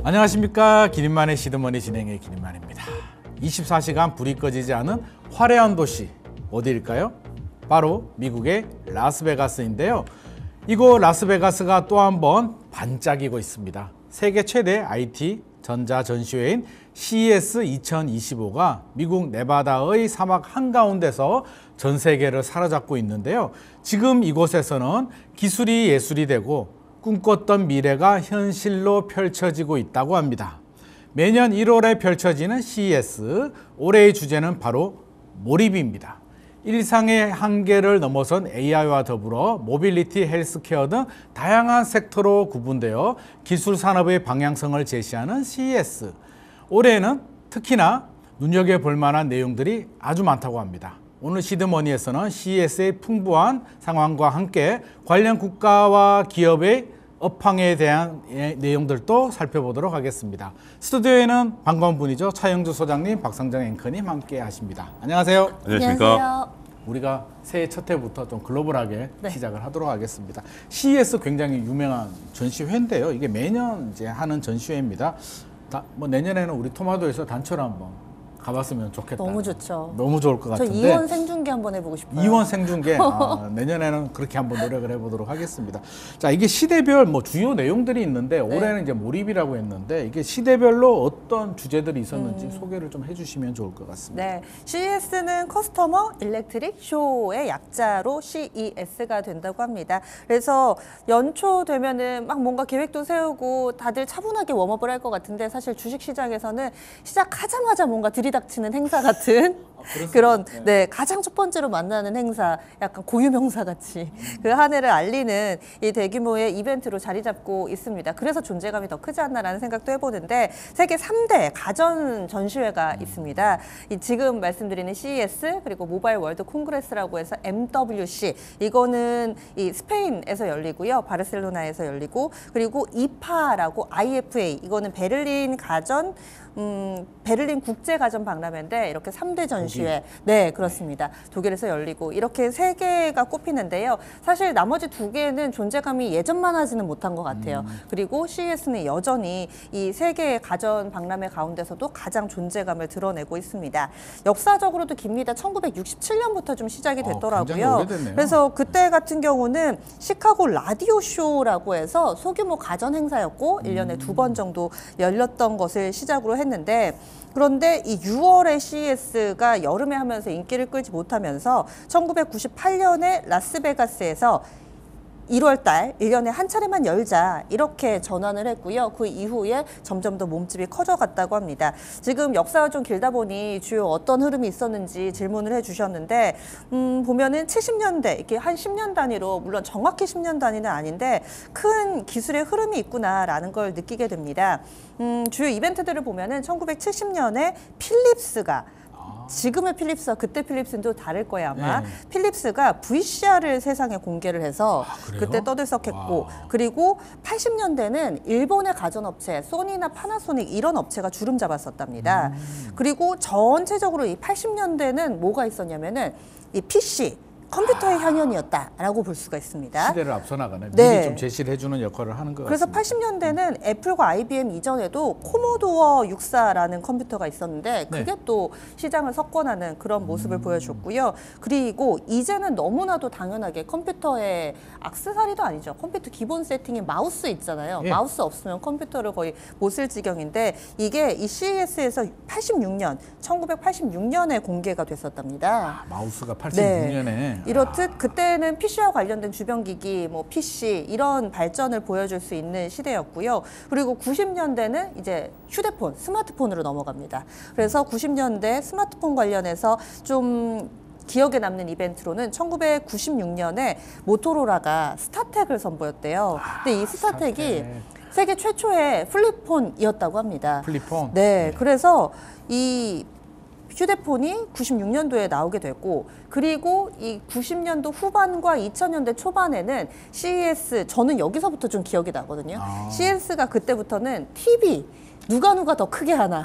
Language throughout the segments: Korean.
안녕하십니까. 기린만의 시드머니 진행의 기린만입니다. 24시간 불이 꺼지지 않은 화려한 도시 어디일까요? 바로 미국의 라스베가스인데요. 이곳 라스베가스가 또 한 번 반짝이고 있습니다. 세계 최대 IT 전자 전시회인 CES 2025가 미국 네바다의 사막 한가운데서 전 세계를 사로잡고 있는데요. 지금 이곳에서는 기술이 예술이 되고 꿈꿨던 미래가 현실로 펼쳐지고 있다고 합니다. 매년 1월에 펼쳐지는 CES, 올해의 주제는 바로 몰입입니다. 일상의 한계를 넘어선 AI와 더불어 모빌리티, 헬스케어 등 다양한 섹터로 구분되어 기술 산업의 방향성을 제시하는 CES. 올해에는 특히나 눈여겨볼 만한 내용들이 아주 많다고 합니다. 오늘 시드머니에서는 CES의 풍부한 상황과 함께 관련 국가와 기업의 업황에 대한 내용들도 살펴보도록 하겠습니다. 스튜디오에는 반가운 분이죠. 차영주 소장님, 박상정 앵커님 함께 하십니다. 안녕하세요. 안녕하십니까. 우리가 새해 첫 해부터 좀 글로벌하게 시작을 하도록 하겠습니다. CES 굉장히 유명한 전시회인데요. 이게 매년 이제 하는 전시회입니다. 뭐 내년에는 우리 토마토에서 단체로 한번 가봤으면 좋겠다. 너무 좋죠. 너무 좋을 것 같은데. 저 이원 생중계 한번 해보고 싶어요. 이원 생중계. 내년에는 그렇게 한번 노력을 해보도록 하겠습니다. 자, 이게 시대별 뭐 주요 내용들이 있는데 올해는 이제 몰입이라고 했는데 이게 시대별로 어떤 주제들이 있었는지 소개를 좀 해주시면 좋을 것 같습니다. 네, CES는 커스터머 일렉트릭 쇼의 약자로 CES가 된다고 합니다. 그래서 연초 되면은 막 뭔가 계획도 세우고 다들 차분하게 웜업을 할 것 같은데 사실 주식시장에서는 시작하자마자 뭔가 들이닥치는 행사 같은 그런 가장 첫 번째로 만나는 행사, 약간 고유명사 같이 그 한 해를 알리는 이 대규모의 이벤트로 자리 잡고 있습니다. 그래서 존재감이 더 크지 않나라는 생각도 해보는데 세계 3대 가전 전시회가 있습니다. 지금 말씀드리는 CES 그리고 모바일 월드 콩그레스라고 해서 MWC, 이거는 이 스페인에서 열리고요. 바르셀로나에서 열리고, 그리고 IFA라고 IFA, 이거는 베를린 가전 베를린 국제가전박람회인데 이렇게 3대 전시회, 네, 그렇습니다. 독일에서 열리고 이렇게 3개가 꼽히는데요. 사실 나머지 2개는 존재감이 예전만 하지는 못한 것 같아요. 그리고 CES는 여전히 이 3개의 가전 박람회 가운데서도 가장 존재감을 드러내고 있습니다. 역사적으로도 깁니다. 1967년부터 좀 시작이 됐더라고요. 그래서 그때 같은 경우는 시카고 라디오 쇼라고 해서 소규모 가전 행사였고 1년에 2번 정도 열렸던 것을 시작으로 했는데, 그런데 이 6월에 CES가 여름에 하면서 인기를 끌지 못하면서 1998년에 라스베가스에서 1월 달 1년에 한 차례만 열자 이렇게 전환을 했고요. 그 이후에 점점 더 몸집이 커져갔다고 합니다. 지금 역사가 좀 길다 보니 주요 어떤 흐름이 있었는지 질문을 해주셨는데 보면은 70년대 이렇게 한 10년 단위로, 물론 정확히 10년 단위는 아닌데 큰 기술의 흐름이 있구나라는 걸 느끼게 됩니다. 주요 이벤트들을 보면은 1970년에 필립스가, 지금의 필립스와 그때 필립스는 또 다를 거예요 아마. 필립스가 VCR을 세상에 공개를 해서 그때 떠들썩했고, 그리고 80년대는 일본의 가전업체 소니나 파나소닉 이런 업체가 주름 잡았었답니다. 그리고 전체적으로 이 80년대는 뭐가 있었냐면은 이 PC, 컴퓨터의 향연이었다라고 볼 수가 있습니다. 시대를 앞서 나가네. 미리 좀 제시를 해주는 역할을 하는 것 그래서 같습니다. 80년대는 애플과 IBM 이전에도 코모도어 64라는 컴퓨터가 있었는데 그게 또 시장을 석권하는 그런 모습을 보여줬고요. 그리고 이제는 너무나도 당연하게 컴퓨터의 액세서리도 아니죠. 컴퓨터 기본 세팅에 마우스 있잖아요. 마우스 없으면 컴퓨터를 거의 못 쓸 지경인데 이게 이 CES에서 1986년에 공개가 됐었답니다. 마우스가 86년에. 이렇듯 그때는 PC와 관련된 주변기기, 뭐 PC 이런 발전을 보여줄 수 있는 시대였고요. 그리고 90년대는 이제 휴대폰, 스마트폰으로 넘어갑니다. 그래서 90년대 스마트폰 관련해서 좀 기억에 남는 이벤트로는 1996년에 모토로라가 스타텍을 선보였대요. 근데 이 스타텍이 세계 최초의 플립폰이었다고 합니다. 플립폰? 네, 그래서 이 휴대폰이 96년도에 나오게 됐고, 그리고 이 90년도 후반과 2000년대 초반에는 CES, 저는 여기서부터 좀 기억이 나거든요. CES가 그때부터는 TV 누가 더 크게 하나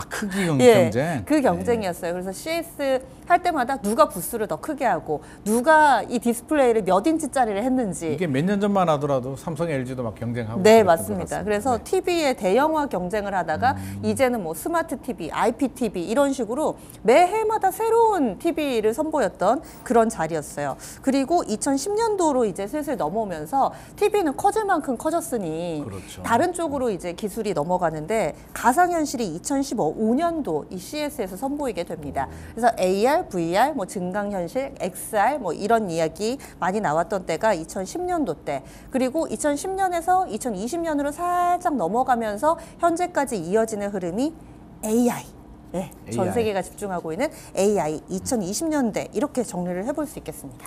크기 예, 경쟁. 그 경쟁이었어요. 그래서 CS 할 때마다 누가 부스를 더 크게 하고 누가 이 디스플레이를 몇 인치짜리를 했는지. 이게 몇 년 전만 하더라도 삼성, LG도 막 경쟁하고. 네, 그랬던 것 맞습니다. 같습니다. 그래서 네. TV의 대형화 경쟁을 하다가 이제는 뭐 스마트 TV, IPTV 이런 식으로 매해마다 새로운 TV를 선보였던 그런 자리였어요. 그리고 2010년도로 이제 슬슬 넘어오면서 TV는 커질 만큼 커졌으니 그렇죠. 다른 쪽으로 이제 기술이 넘어가는데 가상현실이 2015년도 이 CS에서 선보이게 됩니다. 그래서 AR, VR, 뭐 증강현실, XR 뭐 이런 이야기 많이 나왔던 때가 2010년도 때. 그리고 2010년에서 2020년으로 살짝 넘어가면서 현재까지 이어지는 흐름이 AI. 네, 전 AI. 세계가 집중하고 있는 AI 2020년대 이렇게 정리를 해볼 수 있겠습니다.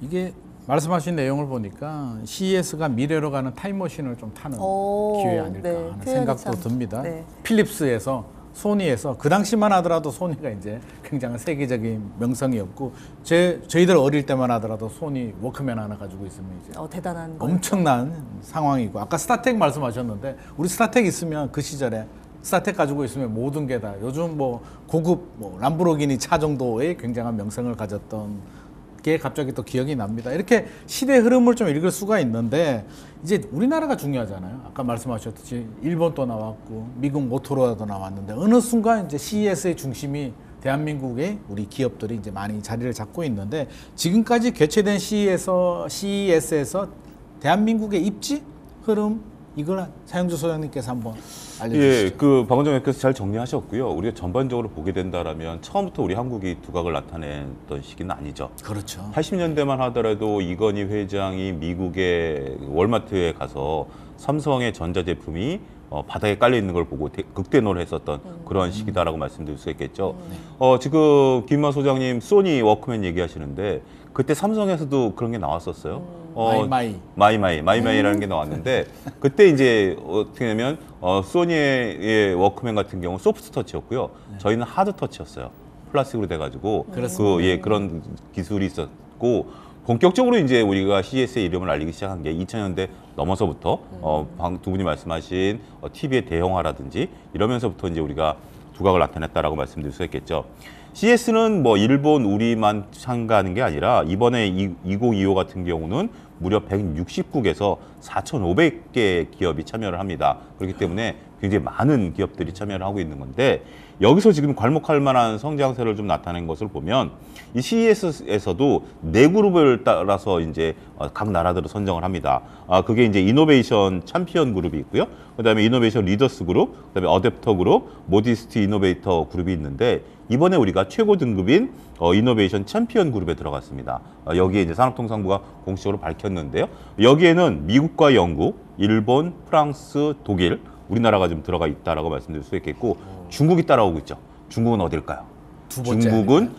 이게 말씀하신 내용을 보니까 CES가 미래로 가는 타임머신을 좀 타는 오, 기회 아닐까 네, 하는 표현이 생각도 참, 듭니다. 네. 필립스에서 소니에서 그 당시만 하더라도 소니가 이제 굉장히 세계적인 명성이었고 저희들 어릴 때만 하더라도 소니 워크맨 하나 가지고 있으면 이제 대단한 거. 엄청난 상황이고 아까 스타텍 말씀하셨는데 우리 스타텍 있으면 그 시절에 스타텍 가지고 있으면 모든 게 다 요즘 뭐 고급 뭐 람보르기니 차 정도의 굉장한 명성을 가졌던 게 갑자기 또 기억이 납니다. 이렇게 시대 흐름을 좀 읽을 수가 있는데 이제 우리나라가 중요하잖아요. 아까 말씀하셨듯이 일본도 나왔고 미국 모토로라도 나왔는데 어느 순간 이제 CES의 중심이 대한민국의 우리 기업들이 이제 많이 자리를 잡고 있는데 지금까지 개최된 CES에서 대한민국의 입지 흐름 이걸 사영주 소장님께서 한번 알려주시죠. 예, 그 박원정님께서 잘 정리하셨고요. 우리가 전반적으로 보게 된다라면 처음부터 우리 한국이 두각을 나타냈던 시기는 아니죠. 그렇죠. 80년대만 하더라도 이건희 회장이 미국의 월마트에 가서 삼성의 전자제품이 바닥에 깔려 있는 걸 보고 극대노를 했었던 그런 시기다라고 말씀드릴 수 있겠죠. 지금 김만 소장님 소니 워크맨 얘기하시는데 그때 삼성에서도 그런 게 나왔었어요. 마이마이라는 게 나왔는데 그때 이제 어떻게 되면 소니의 워크맨 같은 경우 소프트 터치였고요. 저희는 하드 터치였어요. 플라스틱으로 돼가지고 그런 기술이 있었고 본격적으로 이제 우리가 CES의 이름을 알리기 시작한 게 2000년대 넘어서부터 두 분이 말씀하신 TV의 대형화라든지 이러면서부터 이제 우리가 두각을 나타냈다라고 말씀드릴 수 있겠죠. CES는 뭐 일본, 우리만 참가하는 게 아니라 이번에 2025 같은 경우는 무려 160국에서 4,500개 기업이 참여를 합니다. 그렇기 때문에 굉장히 많은 기업들이 참여를 하고 있는 건데 여기서 지금 괄목할 만한 성장세를 좀 나타낸 것을 보면 이 CES에서도 네 그룹을 따라서 이제 각 나라들을 선정을 합니다. 그게 이제 이노베이션 챔피언 그룹이 있고요. 그다음에 이노베이션 리더스 그룹, 그다음에 어댑터 그룹, 모디스트 이노베이터 그룹이 있는데 이번에 우리가 최고 등급인 이노베이션 챔피언 그룹에 들어갔습니다. 여기에 이제 산업통상부가 공식적으로 밝혔는데요. 여기에는 미국과 영국, 일본, 프랑스, 독일, 우리나라가 좀 들어가 있다라고 말씀드릴 수 있겠고 중국이 따라오고 있죠. 중국은 어딜까요? 두 번째 중국은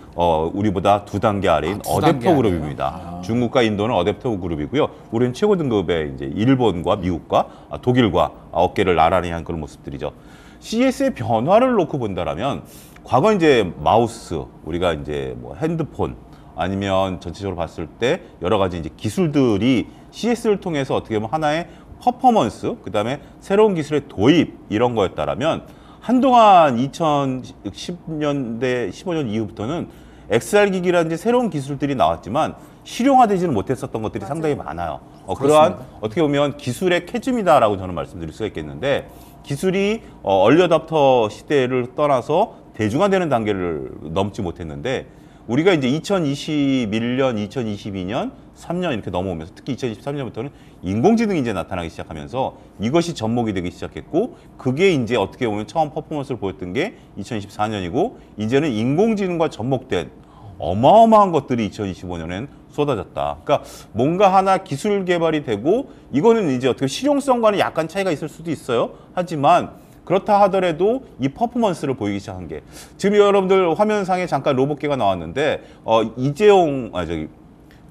우리보다 두 단계 아래인 두 단계 어댑터 그룹입니다. 중국과 인도는 어댑터 그룹이고요. 우리는 최고 등급의 이제 일본과 미국과 독일과 어깨를 나란히 한 그런 모습들이죠. CES의 변화를 놓고 본다라면 과거 이제 마우스, 우리가 이제 뭐 핸드폰 아니면 전체적으로 봤을 때 여러 가지 이제 기술들이 CES를 통해서 어떻게 보면 하나의 퍼포먼스, 그 다음에 새로운 기술의 도입 이런 거였다라면 한동안 2010년대 15년 이후부터는 XR 기기라는 이제 새로운 기술들이 나왔지만 실용화되지는 못했었던 것들이 상당히 많아요. 그러한 어떻게 보면 기술의 캐즘이다라고 저는 말씀드릴 수가 있겠는데 기술이 얼리어답터 시대를 떠나서 대중화되는 단계를 넘지 못했는데 우리가 이제 2021년, 2022년, 3년 이렇게 넘어오면서 특히 2023년부터는 인공지능이 이제 나타나기 시작하면서 이것이 접목이 되기 시작했고 그게 이제 어떻게 보면 처음 퍼포먼스를 보였던 게 2024년이고 이제는 인공지능과 접목된 어마어마한 것들이 2025년엔 쏟아졌다. 그러니까 뭔가 하나 기술 개발이 되고 이거는 이제 어떻게 실용성과는 약간 차이가 있을 수도 있어요. 하지만 그렇다 하더라도 이 퍼포먼스를 보이기 시작한 게 지금 여러분들 화면상에 잠깐 로봇계가 나왔는데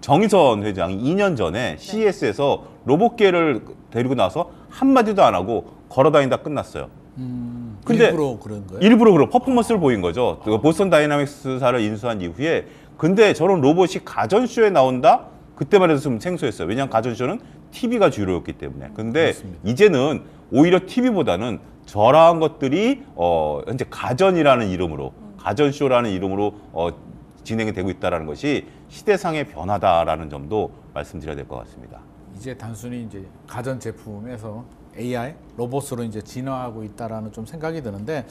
정의선 회장이 2년 전에 CES에서 로봇계를 데리고 나서 한마디도 안 하고 걸어다니다 끝났어요. 근데 일부러 그런 거예요? 일부러 그런 퍼포먼스를 보인 거죠. 보스턴 다이나믹스사를 인수한 이후에 근데 저런 로봇이 가전쇼에 나온다? 그때만 해도 좀 생소했어요. 왜냐하면 가전쇼는 TV가 주요였기 때문에. 근데 그렇습니다. 이제는 오히려 TV보다는 저러한 것들이 현재 가전이라는 이름으로 가전쇼라는 이름으로 진행이 되고 있다는 것이 시대상의 변화다라는 점도 말씀드려야 될 것 같습니다. 이제 단순히 이제 가전 제품에서 AI 로봇으로 이제 진화하고 있다라는 좀 생각이 드는데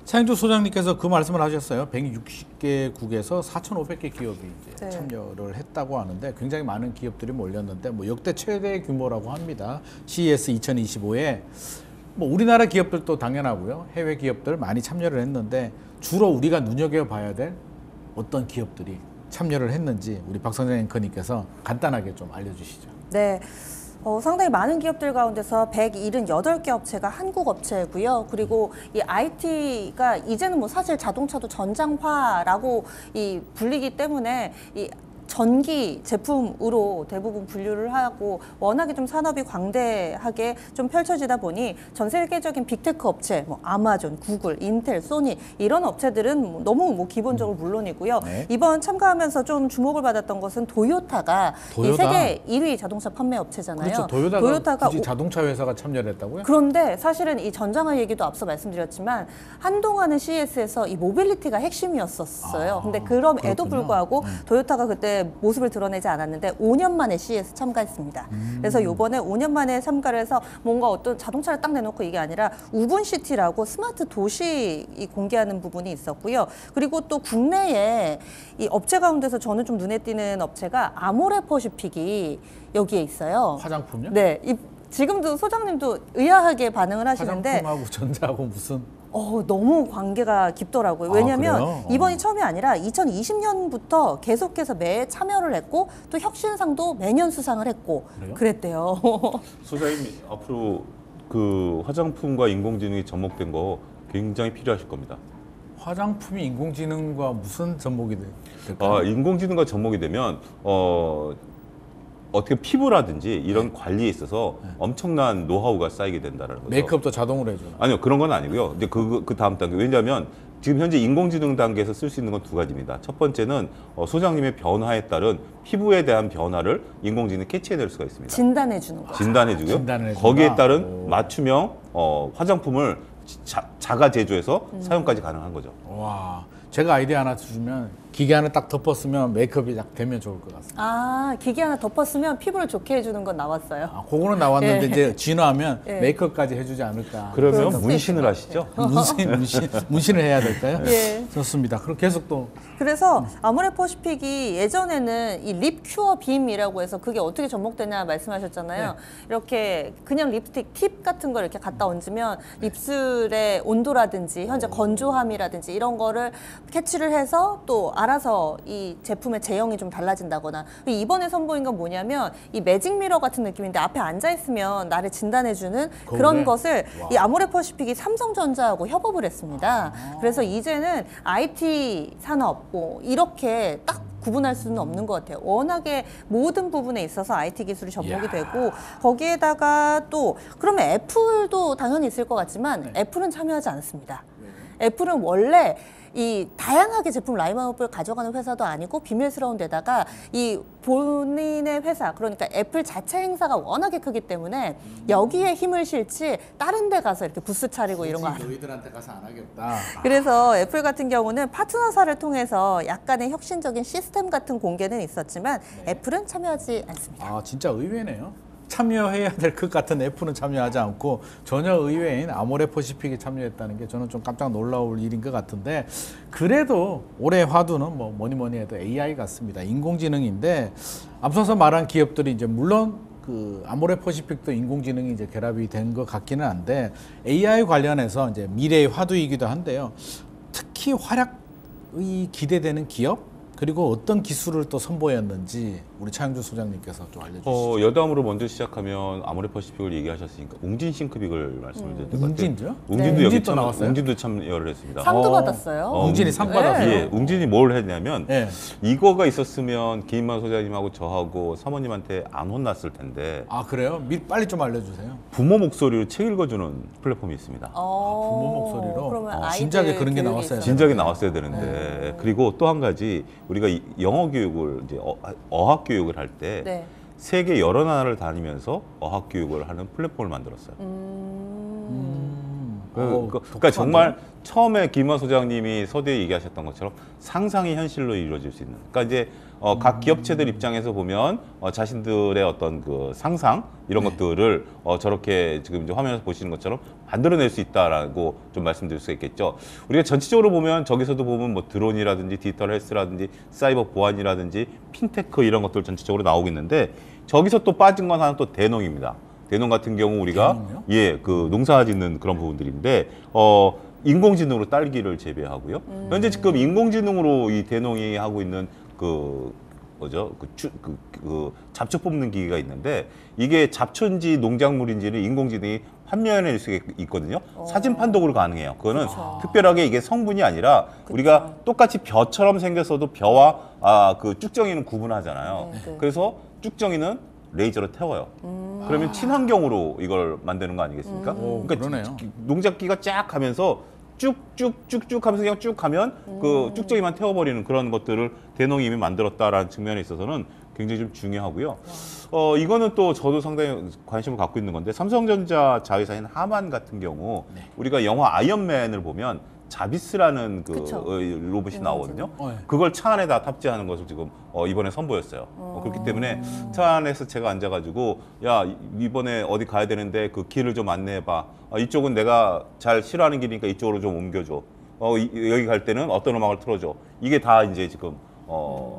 차영주 소장님께서 그 말씀을 하셨어요. 160개국에서 4,500개 기업이 이제 네. 참여를 했다고 하는데 굉장히 많은 기업들이 몰렸는데 뭐 역대 최대 규모라고 합니다. CES 2025에 뭐 우리나라 기업들도 당연하고요. 해외 기업들 많이 참여를 했는데 주로 우리가 눈여겨봐야 될 어떤 기업들이 참여를 했는지 우리 박성재 앵커님께서 간단하게 좀 알려주시죠. 네. 상당히 많은 기업들 가운데서 178개 업체가 한국 업체고요. 그리고 이 IT가 이제는 뭐 사실 자동차도 전장화라고 불리기 때문에 이 전기 제품으로 대부분 분류를 하고 워낙에 좀 산업이 광대하게 좀 펼쳐지다 보니 전 세계적인 빅테크 업체, 뭐 아마존, 구글, 인텔, 소니 이런 업체들은 너무 뭐 기본적으로 물론이고요. 네. 이번 참가하면서 좀 주목을 받았던 것은 도요타가 이 도요타. 세계 1위 자동차 판매 업체잖아요. 그렇죠. 도요타가 굳이 자동차 회사가 참여를 했다고요? 그런데 사실은 이 전장화 얘기도 앞서 말씀드렸지만 한동안은 CES에서 이 모빌리티가 핵심이었었어요. 근데 그럼에도 그렇군요. 불구하고 도요타가 그때 모습을 드러내지 않았는데 5년 만에 CES 참가했습니다. 그래서 이번에 5년 만에 참가를 해서 뭔가 어떤 자동차를 딱 내놓고 이게 아니라 우분시티라고 스마트 도시 공개하는 부분이 있었고요. 그리고 또 국내에 이 업체 가운데서 저는 좀 눈에 띄는 업체가 아모레 퍼시픽이 여기에 있어요. 화장품요? 네, 지금도 소장님도 의아하게 반응을 하시는데 화장품하고 전자하고 무슨 너무 관계가 깊더라고요. 왜냐하면 그래요? 이번이 처음이 아니라 2020년부터 계속해서 매해 참여를 했고 또 혁신상도 매년 수상을 했고 그래요? 그랬대요. 소장님 앞으로 그 화장품과 인공지능이 접목된 거 굉장히 필요하실 겁니다. 화장품이 인공지능과 무슨 접목이 될까요? 인공지능과 접목이 되면 어떻게 피부라든지 이런 관리에 있어서 엄청난 노하우가 쌓이게 된다는 거죠. 메이크업도 자동으로 해주나? 아니요, 그런 건 아니고요. 이제 그 다음 단계. 왜냐하면 지금 현재 인공지능 단계에서 쓸 수 있는 건 두 가지입니다. 첫 번째는 소장님의 변화에 따른 피부에 대한 변화를 인공지능이 캐치해낼 수가 있습니다. 진단해 주는 거죠. 진단해주고요. 진단을 해준다? 거기에 따른 오. 맞춤형 화장품을 자가 제조해서 사용까지 가능한 거죠. 와, 제가 아이디어 하나 주면 기계 하나 딱 덮었으면 메이크업이 딱 되면 좋을 것 같습니다. 아, 기계 하나 덮었으면 피부를 좋게 해주는 건 나왔어요. 그거는 나왔는데 예. 이제 진화하면 예. 메이크업까지 해주지 않을까. 그러면 수도 문신을 있을 하시죠? 문신을 해야 될까요? 예. 좋습니다. 그럼 계속 또 그래서 아모레 퍼시픽이 예전에는 이 립 큐어 빔이라고 해서 그게 어떻게 접목되냐 말씀하셨잖아요. 네. 이렇게 그냥 립스틱 팁 같은 걸 이렇게 갖다 얹으면 입술의 온도라든지 현재 건조함이라든지 이런 거를 캐치를 해서 또 알아서 이 제품의 제형이 좀 달라진다거나 이번에 선보인 건 뭐냐면 이 매직 미러 같은 느낌인데 앞에 앉아 있으면 나를 진단해주는 그런 거울에? 것을 와. 이 아모레 퍼시픽이 삼성전자하고 협업을 했습니다. 그래서 이제는 IT 산업 뭐 이렇게 딱 구분할 수는 없는 것 같아요. 워낙에 모든 부분에 있어서 IT 기술이 접목이 이야. 되고 거기에다가 또 그러면 애플도 당연히 있을 것 같지만 애플은 참여하지 않습니다. 애플은 원래 이 다양하게 제품 라인업을 가져가는 회사도 아니고 비밀스러운 데다가 이 본인의 회사 그러니까 애플 자체 행사가 워낙에 크기 때문에 여기에 힘을 실지 다른 데 가서 이렇게 부스 차리고 이런 거 안 해요. 너희들한테 가서 안 하겠다. 그래서 애플 같은 경우는 파트너사를 통해서 약간의 혁신적인 시스템 같은 공개는 있었지만 애플은 참여하지 않습니다. 아, 진짜 의외네요. 참여해야 될 것 같은 애플은 참여하지 않고 전혀 의외인 아모레 퍼시픽이 참여했다는 게 저는 좀 깜짝 놀라울 일인 것 같은데 그래도 올해 화두는 뭐 뭐니 해도 AI 같습니다. 인공지능인데 앞서서 말한 기업들이 이제 물론 그 아모레 퍼시픽도 인공지능이 이제 결합이 된 것 같기는 한데 AI 관련해서 이제 미래의 화두이기도 한데요. 특히 활약이 기대되는 기업 그리고 어떤 기술을 또 선보였는지 우리 차영주 소장님께서 좀 알려주시죠. 여담으로 먼저 시작하면 아모레 퍼시픽을 얘기하셨으니까 웅진 싱크빅을 말씀을 드릴 것 같아요. 웅진도요? 웅진도 네. 여기 웅진도 나왔어요? 웅진도 참여를 했습니다. 상도 받았어요. 웅진이 상 받았어요? 예, 웅진이 뭘 했냐면 예. 이거가 있었으면 김인만 소장님하고 저하고 사모님한테 안 혼났을 텐데 아, 그래요? 빨리 좀 알려주세요. 부모 목소리로 책 읽어주는 플랫폼이 있습니다. 부모 목소리로? 그러면 어, 아이들 진작에 그런 게 교육이 나왔어야 있어요. 진작에 나왔어야 되는데 그리고 또 한 가지 우리가 영어 교육을 이제 어학 교육을 할 때 네. 세계 여러 나라를 다니면서 어학 교육을 하는 플랫폼을 만들었어요. 그러니까 정말 처음에 김화 소장님이 서두에 얘기하셨던 것처럼 상상이 현실로 이루어질 수 있는. 그러니까 이제 각 기업체들 입장에서 보면 자신들의 어떤 그 상상 이런 것들을 저렇게 지금 이제 화면에서 보시는 것처럼 만들어낼 수 있다라고 좀 말씀드릴 수 있겠죠. 우리가 전체적으로 보면 저기서도 보면 뭐 드론이라든지 디지털 헬스라든지 사이버 보안이라든지 핀테크 이런 것들 전체적으로 나오고 있는데 저기서 또 빠진 건 하나 또 대농입니다. 대농 같은 경우 우리가 대농이요? 그 농사 짓는 그런 부분들인데 인공지능으로 딸기를 재배하고요. 현재 지금 인공지능으로 이 대농이 하고 있는 그 잡초 뽑는 기기가 있는데 이게 잡초인지 농작물인지는 인공지능이 판별해낼 수 있거든요. 사진 판독으로 가능해요. 그거는 특별하게 이게 성분이 아니라 우리가 똑같이 벼처럼 생겼어도 벼와 그 쭉정이는 구분하잖아요. 네. 그래서 쭉정이는 레이저로 태워요. 그러면 친환경으로 이걸 만드는 거 아니겠습니까? 그러네요. 농작기가 쫙 하면서 쭉쭉쭉쭉 하면서 그냥 쭉 가면 그 쭉정이만 태워버리는 그런 것들을 대농이 이미 만들었다라는 측면에 있어서는 굉장히 좀 중요하고요. 이거는 또 저도 상당히 관심을 갖고 있는 건데 삼성전자 자회사인 하만 같은 경우 우리가 영화 아이언맨을 보면 자비스라는 그 그쵸. 로봇이 나오거든요. 네. 그걸 차 안에다 탑재하는 것을 지금 이번에 선보였어요. 그렇기 때문에 차 안에서 제가 앉아가지고 야 이번에 어디 가야 되는데 그 길을 좀 안내해봐. 이쪽은 내가 잘 싫어하는 길이니까 이쪽으로 좀 옮겨줘. 여기 갈 때는 어떤 음악을 틀어줘. 이게 다 이제 지금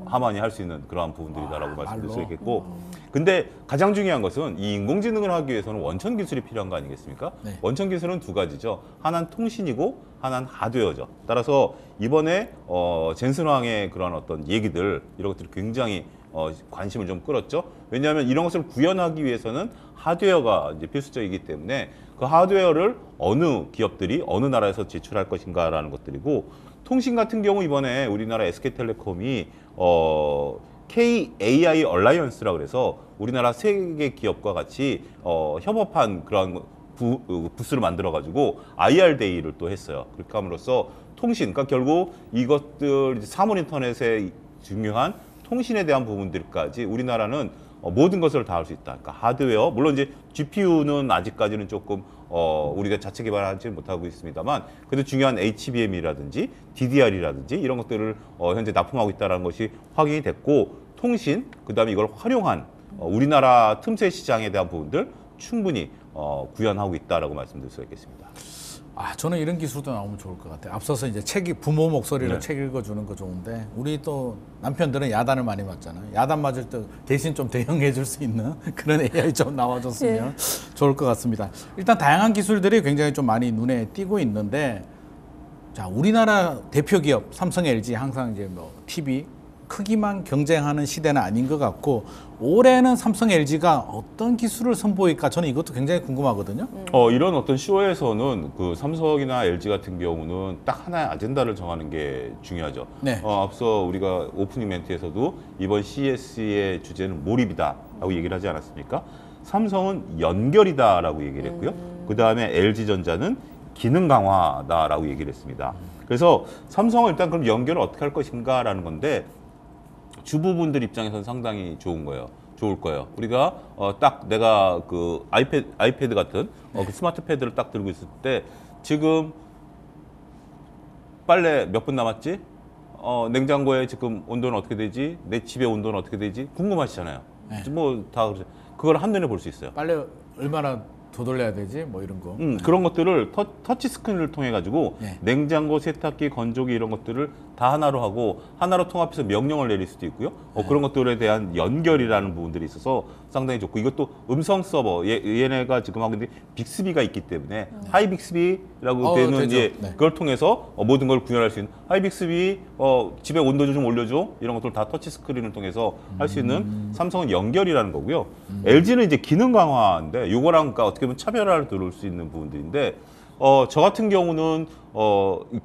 하만이 할 수 있는 그러한 부분들이다라고 말씀드릴 수 말로. 있겠고. 근데 가장 중요한 것은 이 인공지능을 하기 위해서는 원천 기술이 필요한 거 아니겠습니까? 네. 원천 기술은 두 가지죠. 하나는 통신이고 하나는 하드웨어죠. 따라서 이번에 젠슨 황의 그런 어떤 얘기들 이런 것들이 굉장히 관심을 좀 끌었죠. 왜냐하면 이런 것을 구현하기 위해서는 하드웨어가 이제 필수적이기 때문에 그 하드웨어를 어느 기업들이 어느 나라에서 제출할 것인가라는 것들이고 통신 같은 경우 이번에 우리나라 SK텔레콤이 KAI 얼라이언스라고 그래서 우리나라 세 개 기업과 같이 협업한 그런 부스를 만들어가지고 IR데이를 또 했어요. 그렇게 함으로써 통신, 그러니까 결국 이것들 사물 인터넷의 중요한 통신에 대한 부분들까지 우리나라는 모든 것을 다 할 수 있다. 그러니까 하드웨어, 물론 이제 GPU는 아직까지는 조금 우리가 자체 개발하지 못하고 있습니다만 그래도 중요한 HBM이라든지 DDR이라든지 이런 것들을 현재 납품하고 있다는 것이 확인이 됐고 통신, 그다음에 이걸 활용한 우리나라 틈새 시장에 대한 부분들 충분히 구현하고 있다라고 말씀드릴 수 있겠습니다. 저는 이런 기술도 나오면 좋을 것 같아요. 앞서서 이제 부모 목소리로 네. 책 읽어주는 거 좋은데 우리 또 남편들은 야단을 많이 맞잖아요. 야단 맞을 때 대신 좀 대응해 줄 수 있는 그런 AI 좀 나와줬으면 좋을 것 같습니다. 일단 다양한 기술들이 굉장히 좀 많이 눈에 띄고 있는데 자 우리나라 대표 기업 삼성, LG 항상 이제 뭐 TV 크기만 경쟁하는 시대는 아닌 것 같고 올해는 삼성, LG가 어떤 기술을 선보일까 저는 이것도 굉장히 궁금하거든요. 이런 어떤 쇼에서는 그 삼성이나 LG 같은 경우는 딱 하나의 아젠다를 정하는 게 중요하죠. 네. 앞서 우리가 오프닝 멘트에서도 이번 CES의 주제는 몰입이다라고 얘기를 하지 않았습니까? 삼성은 연결이다라고 얘기를 했고요. 그 다음에 LG전자는 기능 강화다라고 얘기를 했습니다. 그래서 삼성은 일단 그럼 연결을 어떻게 할 것인가라는 건데 주부분들 입장에서는 상당히 좋을 거예요. 우리가 딱 내가 그 아이패드 같은 그 스마트 패드를 딱 들고 있을 때 지금 빨래 몇 분 남았지? 냉장고에 지금 온도는 어떻게 되지? 내 집의 온도는 어떻게 되지? 궁금하시잖아요. 네. 뭐 다 그러죠. 그걸 한눈에 볼 수 있어요. 빨래 얼마나 더 돌려야 되지? 뭐 이런 거. 그런 것들을 터치 스크린을 통해 가지고 네. 냉장고, 세탁기, 건조기 이런 것들을 다 하나로 하고 하나로 통합해서 명령을 내릴 수도 있고요. 그런 것들에 대한 연결이라는 부분들이 있어서 상당히 좋고 이것도 음성 서버 얘네가 지금 하고 있는데 빅스비가 있기 때문에 하이 빅스비라고 되는 되죠. 이제 네. 그걸 통해서 모든 걸 구현할 수 있는 하이 빅스비 집에 온도 좀 올려줘 이런 것들 다 터치 스크린을 통해서 할 수 있는 삼성은 연결이라는 거고요. LG는 이제 기능 강화인데 이거랑 그러니까 어떻게 보면 차별화를 들어올 수 있는 부분들인데 저 같은 경우는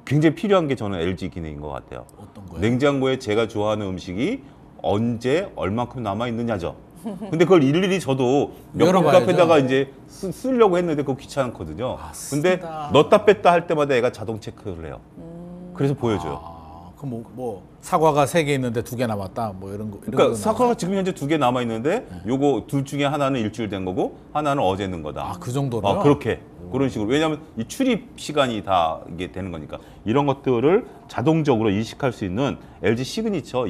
굉장히 필요한 게 저는 LG 기능인 것 같아요. 어떤 거요? 냉장고에 제가 좋아하는 음식이 언제 얼만큼 남아 있느냐죠. 근데 그걸 일일이 저도 몇 번 열어봐야죠. 앞에다가 이제 쓰려고 했는데 그거 귀찮거든요. 근데 쓰다. 넣었다 뺐다 할 때마다 애가 자동 체크를 해요. 그래서 보여줘요. 뭐 사과가 3개 있는데 2개 남았다. 뭐 이런 거. 그러니까 사과가 지금 현재 2개 남아 있는데 요거 둘 중에 하나는 일주일 된 거고 하나는 어제 넣은 거다. 그 정도로요? 그렇게 그런 식으로. 왜냐하면 이 출입 시간이 다 이게 되는 거니까 이런 것들을 자동적으로 인식할 수 있는 LG 시그니처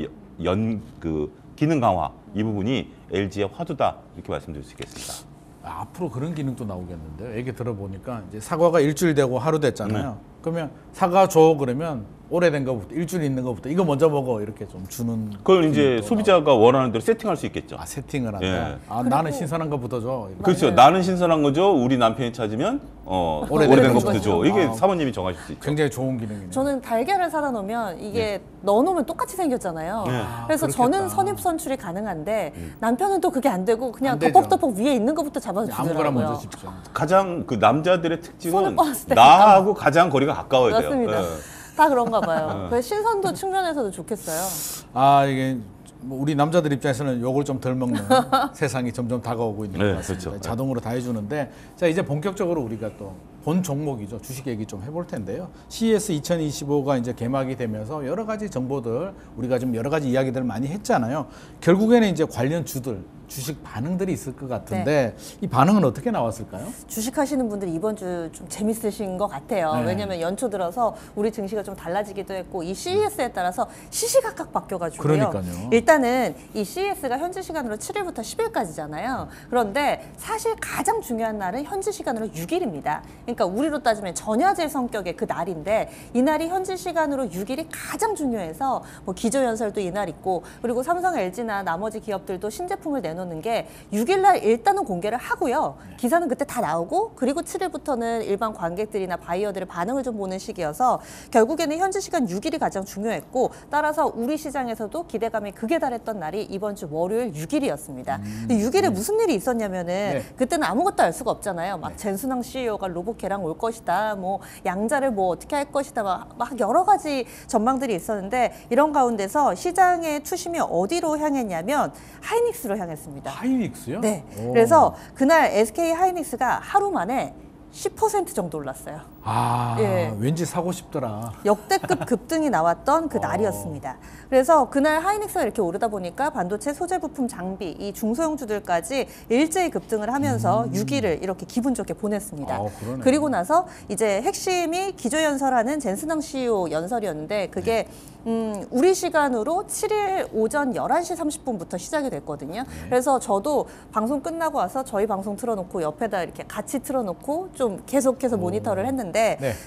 그 기능 강화 이 부분이 LG의 화두다 이렇게 말씀드릴 수 있겠습니다. 앞으로 그런 기능도 나오겠는데요. 얘기 들어보니까 이제 사과가 일주일 되고 하루 됐잖아요. 그러면 사과 줘 그러면 오래된 거부터 일주일 있는 거부터 이거 먼저 먹어 이렇게 좀 주는. 그걸 이제 기능도 소비자가 원하는 대로 세팅할 수 있겠죠. 세팅을 한다. 예. 나는 신선한 거부터 줘. 이렇게. 그렇죠. 나는 신선한 거죠. 우리 남편이 찾으면 오래된 것부터 줘. 이게 사모님이 정하실 수 있죠. 굉장히 좋은 기능이네요. 저는 달걀을 사다 놓으면 이게 넣어놓으면 똑같이 생겼잖아요. 네. 그래서 그렇겠다. 저는 선입 선출이 가능한데 남편은 또 그게 안 되고 그냥 안 되죠. 덕벅덕벅 위에 있는 것부터 아무거나 잡아주더라고요. 먼저 집죠. 가장 그 남자들의 손을 특징은 뻗었을 때 나하고 가장 거리가 가까워야 돼요. 맞습니다. 예. 다 그런가 봐요. 그래서 신선도 측면에서도 좋겠어요. 이게 뭐 우리 남자들 입장에서는 욕을 좀 덜 먹는 세상이 점점 다가오고 있는 것 네, 같습니다. 그렇죠. 자동으로 다 해주는데 자 이제 본격적으로 우리가 또 본 종목이죠. 주식 얘기 좀 해볼 텐데요. CES 2025가 이제 개막이 되면서 여러 가지 정보들 우리가 좀 여러 가지 이야기들 많이 했잖아요. 결국에는 이제 관련 주들 주식 반응들이 있을 것 같은데 이 반응은 어떻게 나왔을까요? 주식하시는 분들이 이번 주 좀 재밌으신 것 같아요. 네. 왜냐하면 연초 들어서 우리 증시가 좀 달라지기도 했고 이 CES에 따라서 시시각각 바뀌어가지고요. 그러니까요. 일단은 이 CES가 현지 시간으로 7일부터 10일까지잖아요. 그런데 사실 가장 중요한 날은 현지 시간으로 6일입니다. 그러니까 우리로 따지면 전야제 성격의 그 날인데 이 날이 현지 시간으로 6일이 가장 중요해서 뭐 기조연설도 이날 있고 그리고 삼성, LG나 나머지 기업들도 신제품을 내놓는 게 6일날 일단은 공개를 하고요. 기사는 그때 다 나오고 그리고 7일부터는 일반 관객들이나 바이어들의 반응을 좀 보는 시기여서 결국에는 현지 시간 6일이 가장 중요했고 따라서 우리 시장에서도 기대감이 극에 달했던 날이 이번 주 월요일 6일이었습니다. 6일에 무슨 일이 있었냐면은 그때는 아무것도 알 수가 없잖아요. 막 젠순왕 CEO가 로봇개랑 올 것이다. 뭐 양자를 뭐 어떻게 할 것이다. 막 여러 가지 전망들이 있었는데 이런 가운데서 시장의 투심이 어디로 향했냐면 하이닉스로 향했습니다. 하이닉스요? 네. 오. 그래서 그날 SK 하이닉스가 하루 만에 10% 정도 올랐어요. 예. 왠지 사고 싶더라. 역대급 급등이 나왔던 그 날이었습니다. 그래서 그날 하이닉스가 이렇게 오르다 보니까 반도체 소재 부품 장비 이 중소형주들까지 일제히 급등을 하면서 6일을 이렇게 기분 좋게 보냈습니다. 그러네. 그리고 나서 이제 핵심이 기조연설하는 젠스낭 CEO 연설이었는데 그게 우리 시간으로 7일 오전 11시 30분부터 시작이 됐거든요. 그래서 저도 방송 끝나고 와서 저희 방송 틀어놓고 옆에다 이렇게 같이 틀어놓고 좀 계속해서 모니터를 했는데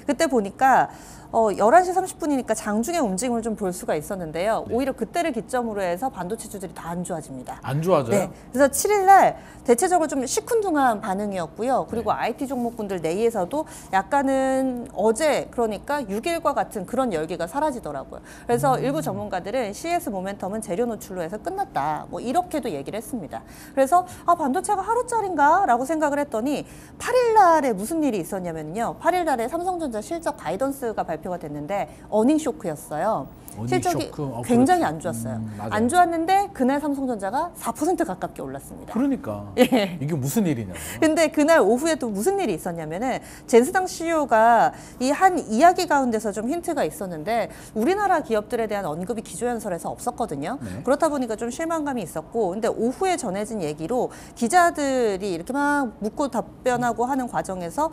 그때 보니까 11시 30분이니까 장중의 움직임을 좀 볼 수가 있었는데요. 오히려 그때를 기점으로 해서 반도체주들이 다 안 좋아집니다. 안 좋아져요? 네. 그래서 7일 날 대체적으로 좀 시큰둥한 반응이었고요. 그리고 IT 종목군들 내에서도 약간은 어제 그러니까 6일과 같은 그런 열기가 사라지더라고요. 그래서 일부 전문가들은 CES 모멘텀은 재료 노출로 해서 끝났다. 뭐 이렇게도 얘기를 했습니다. 그래서 반도체가 하루짜리인가? 라고 생각을 했더니 8일 날에 무슨 일이 있었냐면요. 8일 날에 삼성전자 실적 가이던스가 발표가 됐는데 어닝 쇼크였어요. 어닝 실적이 쇼크? 굉장히 그렇죠. 안 좋았어요. 맞아요. 안 좋았는데 그날 삼성전자가 4% 가깝게 올랐습니다. 그러니까 예. 이게 무슨 일이냐고. 근데 그날 오후에 또 무슨 일이 있었냐면은 젠스당 CEO가 이 한 이야기 가운데서 좀 힌트가 있었는데 우리나라 기업들에 대한 언급이 기조연설에서 없었거든요. 그렇다 보니까 좀 실망감이 있었고 근데 오후에 전해진 얘기로 기자들이 이렇게 막 묻고 답변하고 하는 과정에서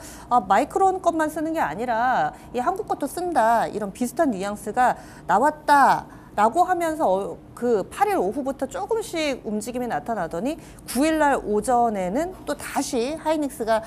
마이크론 것만 쓰는 게 아니라 이 한국 것도 쓴다 이런 비슷한 뉘앙스가 나왔다. 라고 하면서 그 8일 오후부터 조금씩 움직임이 나타나더니 9일날 오전에는 또 다시 하이닉스가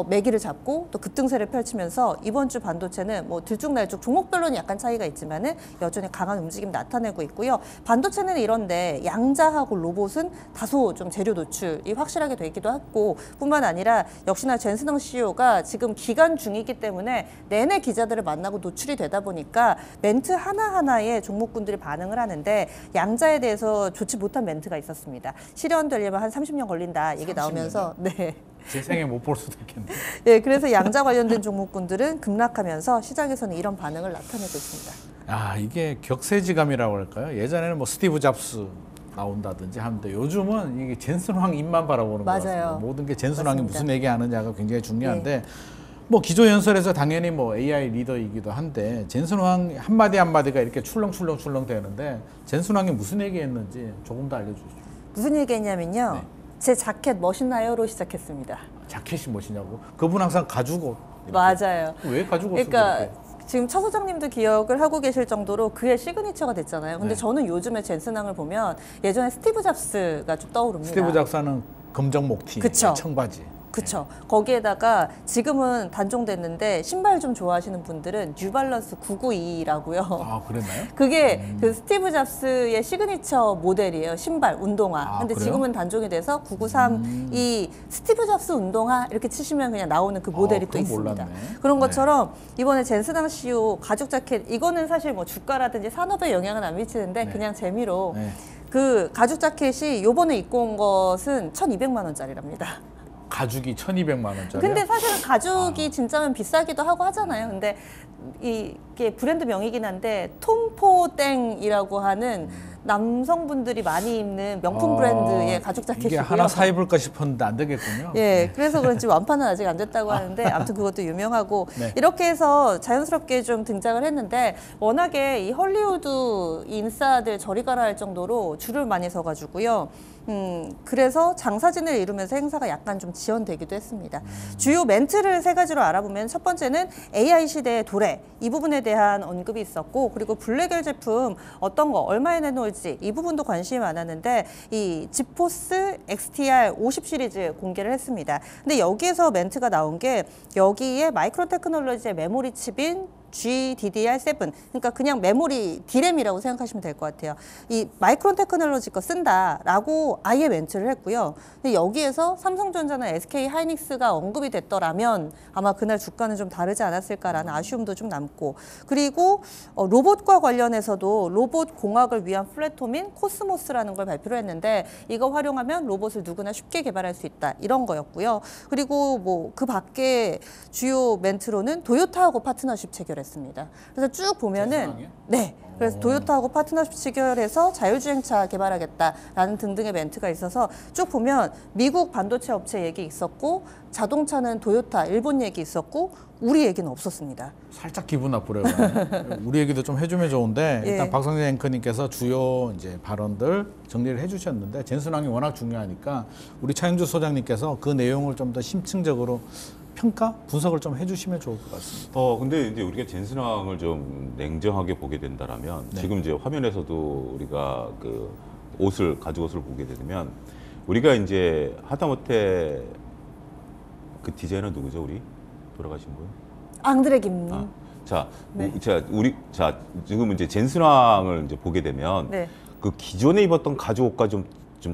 매기를 잡고 또 급등세를 펼치면서 이번 주 반도체는 뭐 들쭉날쭉 종목별로는 약간 차이가 있지만은 여전히 강한 움직임 나타내고 있고요. 반도체는 이런데 양자하고 로봇은 다소 좀 재료 노출이 확실하게 돼 있기도 했고 뿐만 아니라 역시나 젠스당 CEO가 지금 기간 중이기 때문에 내내 기자들을 만나고 노출이 되다 보니까 멘트 하나하나에 종목군들이 반응을 하는데 양자에 대해서 좋지 못한 멘트가 있었습니다. 실현되려면 한 30년 걸린다 얘기 30년이요? 나오면서 네. 제 생에 못 볼 수도 있겠네. 네, 그래서 양자 관련된 종목군들은 급락하면서 시장에서는 이런 반응을 나타내고 있습니다. 이게 격세지감이라고 할까요? 예전에는 뭐 스티브 잡스 나온다든지 하는데 요즘은 이게 젠슨 황 입만 바라보는 것 같습니다. 모든 게 젠슨 황이 무슨 얘기하느냐가 굉장히 중요한데 뭐 기조 연설에서 당연히 뭐 AI 리더이기도 한데 젠슨왕 한마디 한마디가 이렇게 출렁출렁 되는데 젠슨왕이 무슨 얘기했는지 조금 더 알려주시죠. 무슨 얘기했냐면요. 네. 제 자켓 멋있나요?로 시작했습니다. 자켓이 멋이냐고? 그분 항상 가죽옷. 이렇게. 맞아요. 왜 가죽옷을 그러니까 그렇게? 지금 차 소장님도 기억을 하고 계실 정도로 그의 시그니처가 됐잖아요. 근데 네. 저는 요즘에 젠슨왕을 보면 예전에 스티브 잡스가 좀 떠오릅니다. 스티브 잡사는 검정 목티, 그쵸. 청바지. 그쵸. 거기에다가 지금은 단종됐는데 신발 좀 좋아하시는 분들은 뉴발란스 992라고요. 아, 그랬나요? 그게 그 스티브 잡스의 시그니처 모델이에요. 신발, 운동화. 아, 근데 그래요? 지금은 단종이 돼서 993 이 스티브 잡스 운동화 이렇게 치시면 그냥 나오는 그 모델이 또 그건 있습니다. 몰랐네. 그런 것처럼 이번에 젠슨왕 CEO 가죽 자켓 이거는 사실 뭐 주가라든지 산업에 영향은 안 미치는데 네. 그냥 재미로 네. 그 가죽 자켓이 요번에 입고 온 것은 1,200만 원짜리랍니다. 가죽이 1,200만 원짜리. 근데 사실은 가죽이 진짜면 비싸기도 하고 하잖아요. 근데 이게 브랜드 명이긴 한데 톰포땡이라고 하는 남성분들이 많이 입는 명품 브랜드의 가죽 이게 자켓이고요. 하나 사입을까 싶었는데 안 되겠군요. 예, 그래서 그런지 완판은 아직 안 됐다고 하는데 아무튼 그것도 유명하고 네. 이렇게 해서 자연스럽게 좀 등장을 했는데 워낙에 이 헐리우드 인싸들 저리 가라 할 정도로 줄을 많이 서가지고요. 그래서 장사진을 이루면서 행사가 약간 좀 지연되기도 했습니다. 주요 멘트를 세 가지로 알아보면 첫 번째는 AI 시대의 도래 이 부분에 대한 언급이 있었고 그리고 블랙엘 제품 어떤 거 얼마에 내놓을지 이 부분도 관심이 많았는데 이 지포스 XTR 50 시리즈 공개를 했습니다. 근데 여기에서 멘트가 나온 게 여기에 마이크로 테크놀로지의 메모리 칩인 GDDR7 그러니까 그냥 메모리 D램이라고 생각하시면 될 것 같아요. 이 마이크론 테크놀로지 거 쓴다라고 아예 멘트를 했고요. 근데 여기에서 삼성전자나 SK 하이닉스가 언급이 됐더라면 아마 그날 주가는 좀 다르지 않았을까라는 아쉬움도 좀 남고 그리고 로봇과 관련해서도 로봇 공학을 위한 플랫폼인 코스모스라는 걸 발표를 했는데 이거 활용하면 로봇을 누구나 쉽게 개발할 수 있다 이런 거였고요. 그리고 뭐 그 밖에 주요 멘트로는 도요타하고 파트너십 체결했습니다. 그래서 쭉 보면은 젠슨왕이요? 네. 그래서 도요타하고 파트너십 체결해서 자율주행차 개발하겠다라는 등등의 멘트가 있어서 쭉 보면 미국 반도체 업체 얘기 있었고 자동차는 도요타, 일본 얘기 있었고 우리 얘기는 없었습니다. 살짝 기분 나쁘래요. 우리 얘기도 좀 해주면 좋은데 일단 예. 박성재 앵커님께서 주요 이제 발언들 정리를 해주셨는데 젠슨왕이 워낙 중요하니까 우리 차영주 소장님께서 그 내용을 좀 더 심층적으로 평가, 분석을 좀 해주시면 좋을 것 같습니다. 근데 이제 우리가 젠슨왕을 좀 냉정하게 보게 된다라면 네. 지금 이제 화면에서도 우리가 그 옷을 가죽 옷을 보게 되면 우리가 이제 하다못해 그 디자이너 누구죠 우리 돌아가신 분? 앙드레 김님. 아, 자, 네. 자 지금 이제 젠슨왕을 이제 보게 되면 네. 그 기존에 입었던 가죽 옷과 좀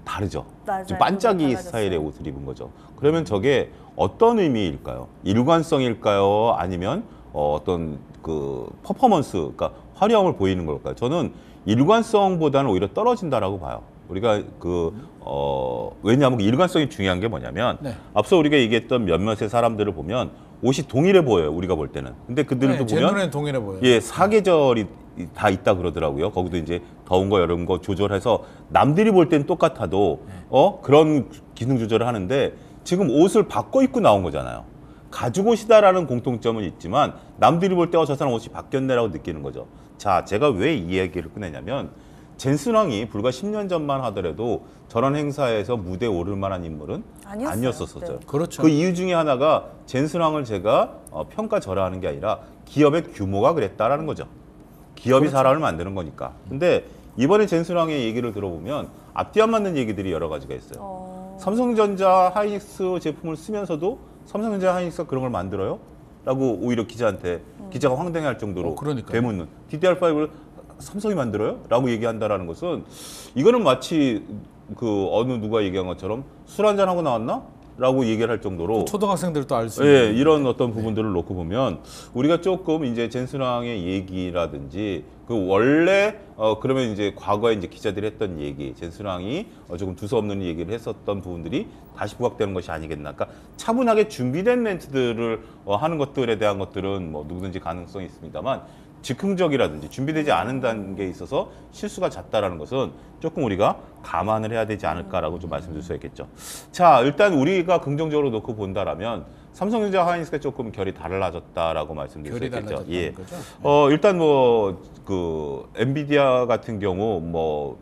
다르죠. 맞아요. 좀 반짝이 달라졌어요. 스타일의 옷을 입은 거죠. 그러면 저게 어떤 의미일까요? 일관성일까요? 아니면 어떤 그 퍼포먼스, 그러니까 화려함을 보이는 걸까요? 저는 일관성보다는 오히려 떨어진다라고 봐요. 우리가 왜냐하면 그 일관성이 중요한 게 뭐냐면 네. 앞서 우리가 얘기했던 몇몇의 사람들을 보면 옷이 동일해 보여요. 우리가 볼 때는. 근데 그들도 제 보면 눈에는 동일해 보여요. 예, 사계절이 다 있다 그러더라고요. 거기도 이제 더운 거 여름 거 조절해서 남들이 볼 때는 똑같아도 그런 기능 조절을 하는데 지금 옷을 바꿔 입고 나온 거잖아요. 가죽 옷이다라는 공통점은 있지만 남들이 볼 때 저 사람 옷이 바뀌었네라고 느끼는 거죠. 자, 제가 왜 이 얘기를 꺼내냐면 젠슨왕이 불과 10년 전만 하더라도 저런 행사에서 무대에 오를 만한 인물은 아니었어요. 아니었었어요. 네. 그렇죠. 그 이유 중에 하나가 젠슨왕을 제가 평가절하하는 게 아니라 기업의 규모가 그랬다라는 거죠. 기업이 그렇죠. 사람을 만드는 거니까. 근데 이번에 젠슨왕의 얘기를 들어보면 앞뒤 안 맞는 얘기들이 여러 가지가 있어요. 삼성전자 하이닉스 제품을 쓰면서도 삼성전자 하이닉스가 그런 걸 만들어요? 라고 오히려 기자한테 기자가 황당해할 정도로 그러니까요. 되묻는 DDR5를 삼성이 만들어요? 라고 얘기한다라는 것은 이거는 마치 그 어느 누가 얘기한 것처럼 술 한잔 하고 나왔나? 라고 얘기를 할 정도로 초등학생들도 알 수 예, 있는 이런 어떤 부분들을 놓고 보면 우리가 조금 이제 젠슨왕의 얘기라든지 그 원래 그러면 이제 과거에 이제 기자들이 했던 얘기, 젠슨왕이 조금 두서없는 얘기를 했었던 부분들이 다시 부각되는 것이 아니겠나. 그러니까 차분하게 준비된 멘트들을 하는 것들에 대한 것들은 뭐 누구든지 가능성이 있습니다만 즉흥적이라든지 준비되지 않은 단계에 있어서 실수가 잦다라는 것은 조금 우리가 감안을 해야 되지 않을까라고 좀 말씀드릴 수 있겠죠. 자, 일단 우리가 긍정적으로 놓고 본다라면 삼성전자 하이닉스가 조금 결이 달라졌다라고 말씀드릴 수 결이 있겠죠. 달라졌다는 예. 거죠? 일단 뭐 그 엔비디아 같은 경우 뭐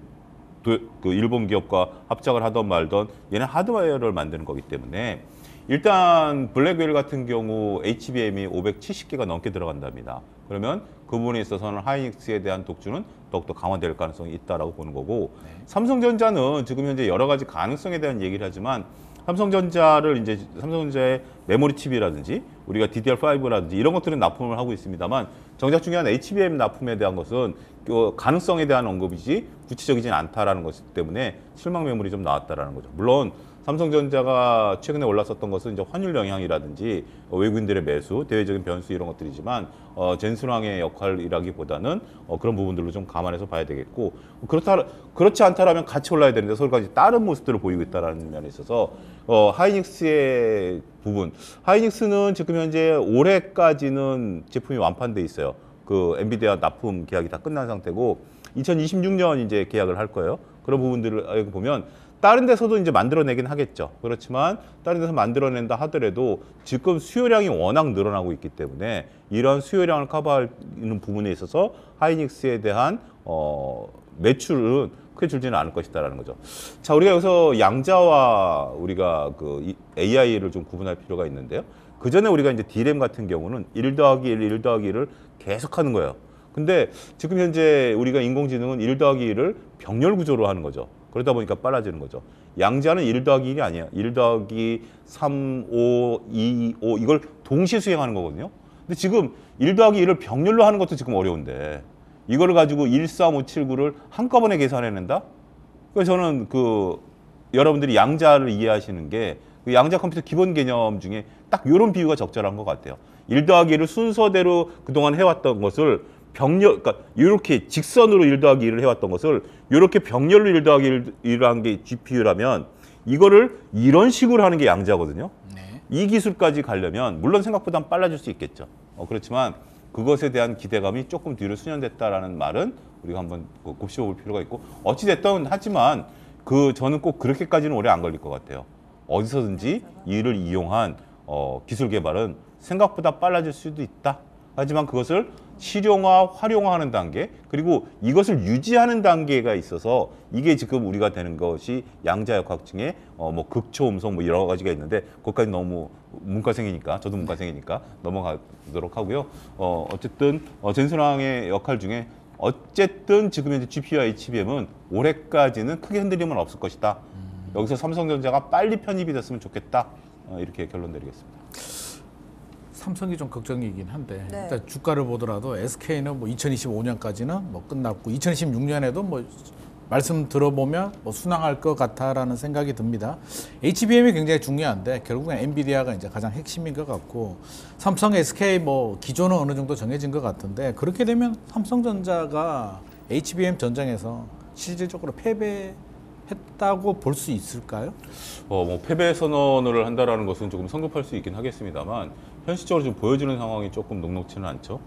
그 일본 기업과 합작을 하던 말던 얘는 하드웨어를 만드는 거기 때문에 일단 블랙웰 같은 경우 HBM이 570개가 넘게 들어간답니다. 그러면 그 부분에 있어서는 하이닉스에 대한 독주는 더욱더 강화될 가능성이 있다라고 보는 거고 삼성전자는 지금 현재 여러 가지 가능성에 대한 얘기를 하지만 삼성전자의 메모리 칩이라든지 우리가 DDR5라든지 이런 것들은 납품을 하고 있습니다만 정작 중요한 HBM 납품에 대한 것은 그 가능성에 대한 언급이지 구체적이진 않다라는 것 때문에 실망 매물이 좀 나왔다라는 거죠. 물론 삼성전자가 최근에 올랐었던 것은 이제 환율 영향이라든지 외국인들의 매수, 대외적인 변수 이런 것들이지만 젠순왕의 역할이라기보다는 그런 부분들로 좀 감안해서 봐야 되겠고 그렇지 않다라면 같이 올라야 되는데 서로가 다른 모습들을 보이고 있다라는 면에 있어서 하이닉스의 부분, 하이닉스는 지금 현재 올해까지는 제품이 완판돼 있어요. 그 엔비디아 납품 계약이 다 끝난 상태고 2026년 이제 계약을 할 거예요. 그런 부분들을 보면 다른 데서도 이제 만들어내긴 하겠죠. 그렇지만 다른 데서 만들어낸다 하더라도 지금 수요량이 워낙 늘어나고 있기 때문에 이런 수요량을 커버하는 부분에 있어서 하이닉스에 대한 매출은 크게 줄지는 않을 것이다라는 거죠. 자, 우리가 여기서 양자와 우리가 그 AI를 좀 구분할 필요가 있는데요. 그 전에 우리가 이제 D램 같은 경우는 1 더하기 1, 1 더하기 1을 계속 하는 거예요. 근데 지금 현재 우리가 인공지능은 1 더하기 1을 병렬 구조로 하는 거죠. 그러다 보니까 빨라지는 거죠. 양자는 1 더하기 1이 아니에요. 1 더하기 3, 5, 2, 5 이걸 동시에 수행하는 거거든요. 근데 지금 1 더하기 1을 병렬로 하는 것도 지금 어려운데 이거를 가지고 1, 3, 5, 7, 9를 한꺼번에 계산해낸다? 그래서 저는 그 여러분들이 양자를 이해하시는 게 그 양자 컴퓨터 기본 개념 중에 딱 이런 비유가 적절한 것 같아요. 1 더하기 1을 순서대로 그동안 해왔던 것을 그러니까 이렇게 직선으로 1 더하기 1을 해왔던 것을 이렇게 병렬로 1 더하기 1을 한 게 GPU라면 이거를 이런 식으로 하는 게 양자거든요. 네. 이 기술까지 가려면 물론 생각보다 빨라질 수 있겠죠. 그렇지만 그것에 대한 기대감이 조금 뒤로 수년됐다라는 말은 우리가 한번 곱씹어 볼 필요가 있고 어찌됐든 하지만 저는 꼭 그렇게까지는 오래 안 걸릴 것 같아요. 어디서든지 이를 이용한 기술 개발은 생각보다 빨라질 수도 있다. 하지만 그것을 실용화, 활용화하는 단계 그리고 이것을 유지하는 단계가 있어서 이게 지금 우리가 되는 것이 양자역학 중에 뭐 극초음속 뭐 여러 가지가 있는데 거기까지 너무 문과생이니까 저도 문과생이니까 넘어가도록 하고요. 어쨌든 젠슨왕의 역할 중에 어쨌든 지금 현재 GPU와 HBM은 올해까지는 크게 흔들림은 없을 것이다. 여기서 삼성전자가 빨리 편입이 됐으면 좋겠다. 이렇게 결론 내리겠습니다. 삼성이 좀 걱정이긴 한데 네. 일단 주가를 보더라도 SK는 뭐 2025년까지는 뭐 끝났고 2026년에도 뭐 말씀 들어보면 뭐 순항할 것 같다라는 생각이 듭니다. HBM이 굉장히 중요한데 결국엔 엔비디아가 이제 가장 핵심인 것 같고 삼성, SK 뭐 기조는 어느 정도 정해진 것 같은데 그렇게 되면 삼성전자가 HBM 전장에서 실질적으로 패배했다고 볼 수 있을까요? 뭐 패배 선언을 한다라는 것은 조금 성급할 수 있긴 하겠습니다만 현실적으로 좀 보여지는 상황이 조금 녹록지는 않죠.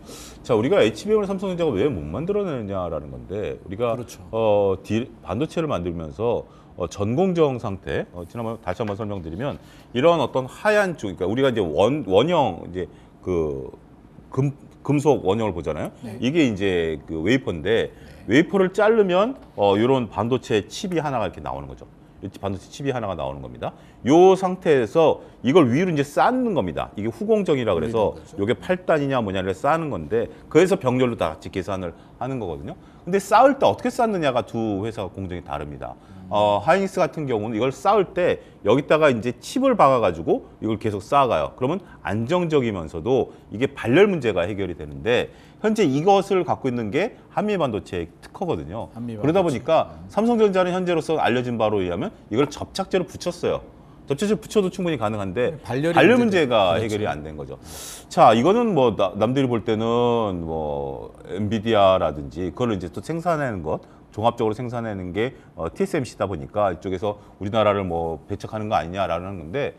자, 우리가 HBM을 삼성전자가 왜 못 만들어내냐라는 건데 우리가 그렇죠. 반도체를 만들면서 전공정 상태 지난번 다시 한번 설명드리면 이런 어떤 하얀 쪽, 그러니까 우리가 이제 원형 이제 그 금속 원형을 보잖아요. 이게 이제 그 웨이퍼인데 웨이퍼를 자르면 이런 반도체 칩이 하나가 이렇게 나오는 거죠. 반도체 칩이 하나가 나오는 겁니다. 이 상태에서 이걸 위로 이제 쌓는 겁니다. 이게 후공정이라 그래서 이게 8단이냐 뭐냐를 쌓는 건데 그래서 병렬로 다 같이 계산을 하는 거거든요. 근데 쌓을 때 어떻게 쌓느냐가 두 회사가 공정이 다릅니다. 하이닉스 같은 경우는 이걸 쌓을 때 여기다가 이제 칩을 박아가지고 이걸 계속 쌓아가요. 그러면 안정적이면서도 이게 발열 문제가 해결이 되는데 현재 이것을 갖고 있는 게 한미 반도체의 특허거든요. 그러다 보니까 삼성전자는 현재로서 알려진 바로 의하면 이걸 접착제로 붙였어요. 접착제로 붙여도 충분히 가능한데 발열 문제가 해결이 안 된 거죠. 자, 이거는 뭐 남들이 볼 때는 뭐 엔비디아라든지 그걸 이제 또 생산하는 것 종합적으로 생산하는 게 TSMC다 보니까 이쪽에서 우리나라를 뭐 배척하는 거 아니냐라는 건데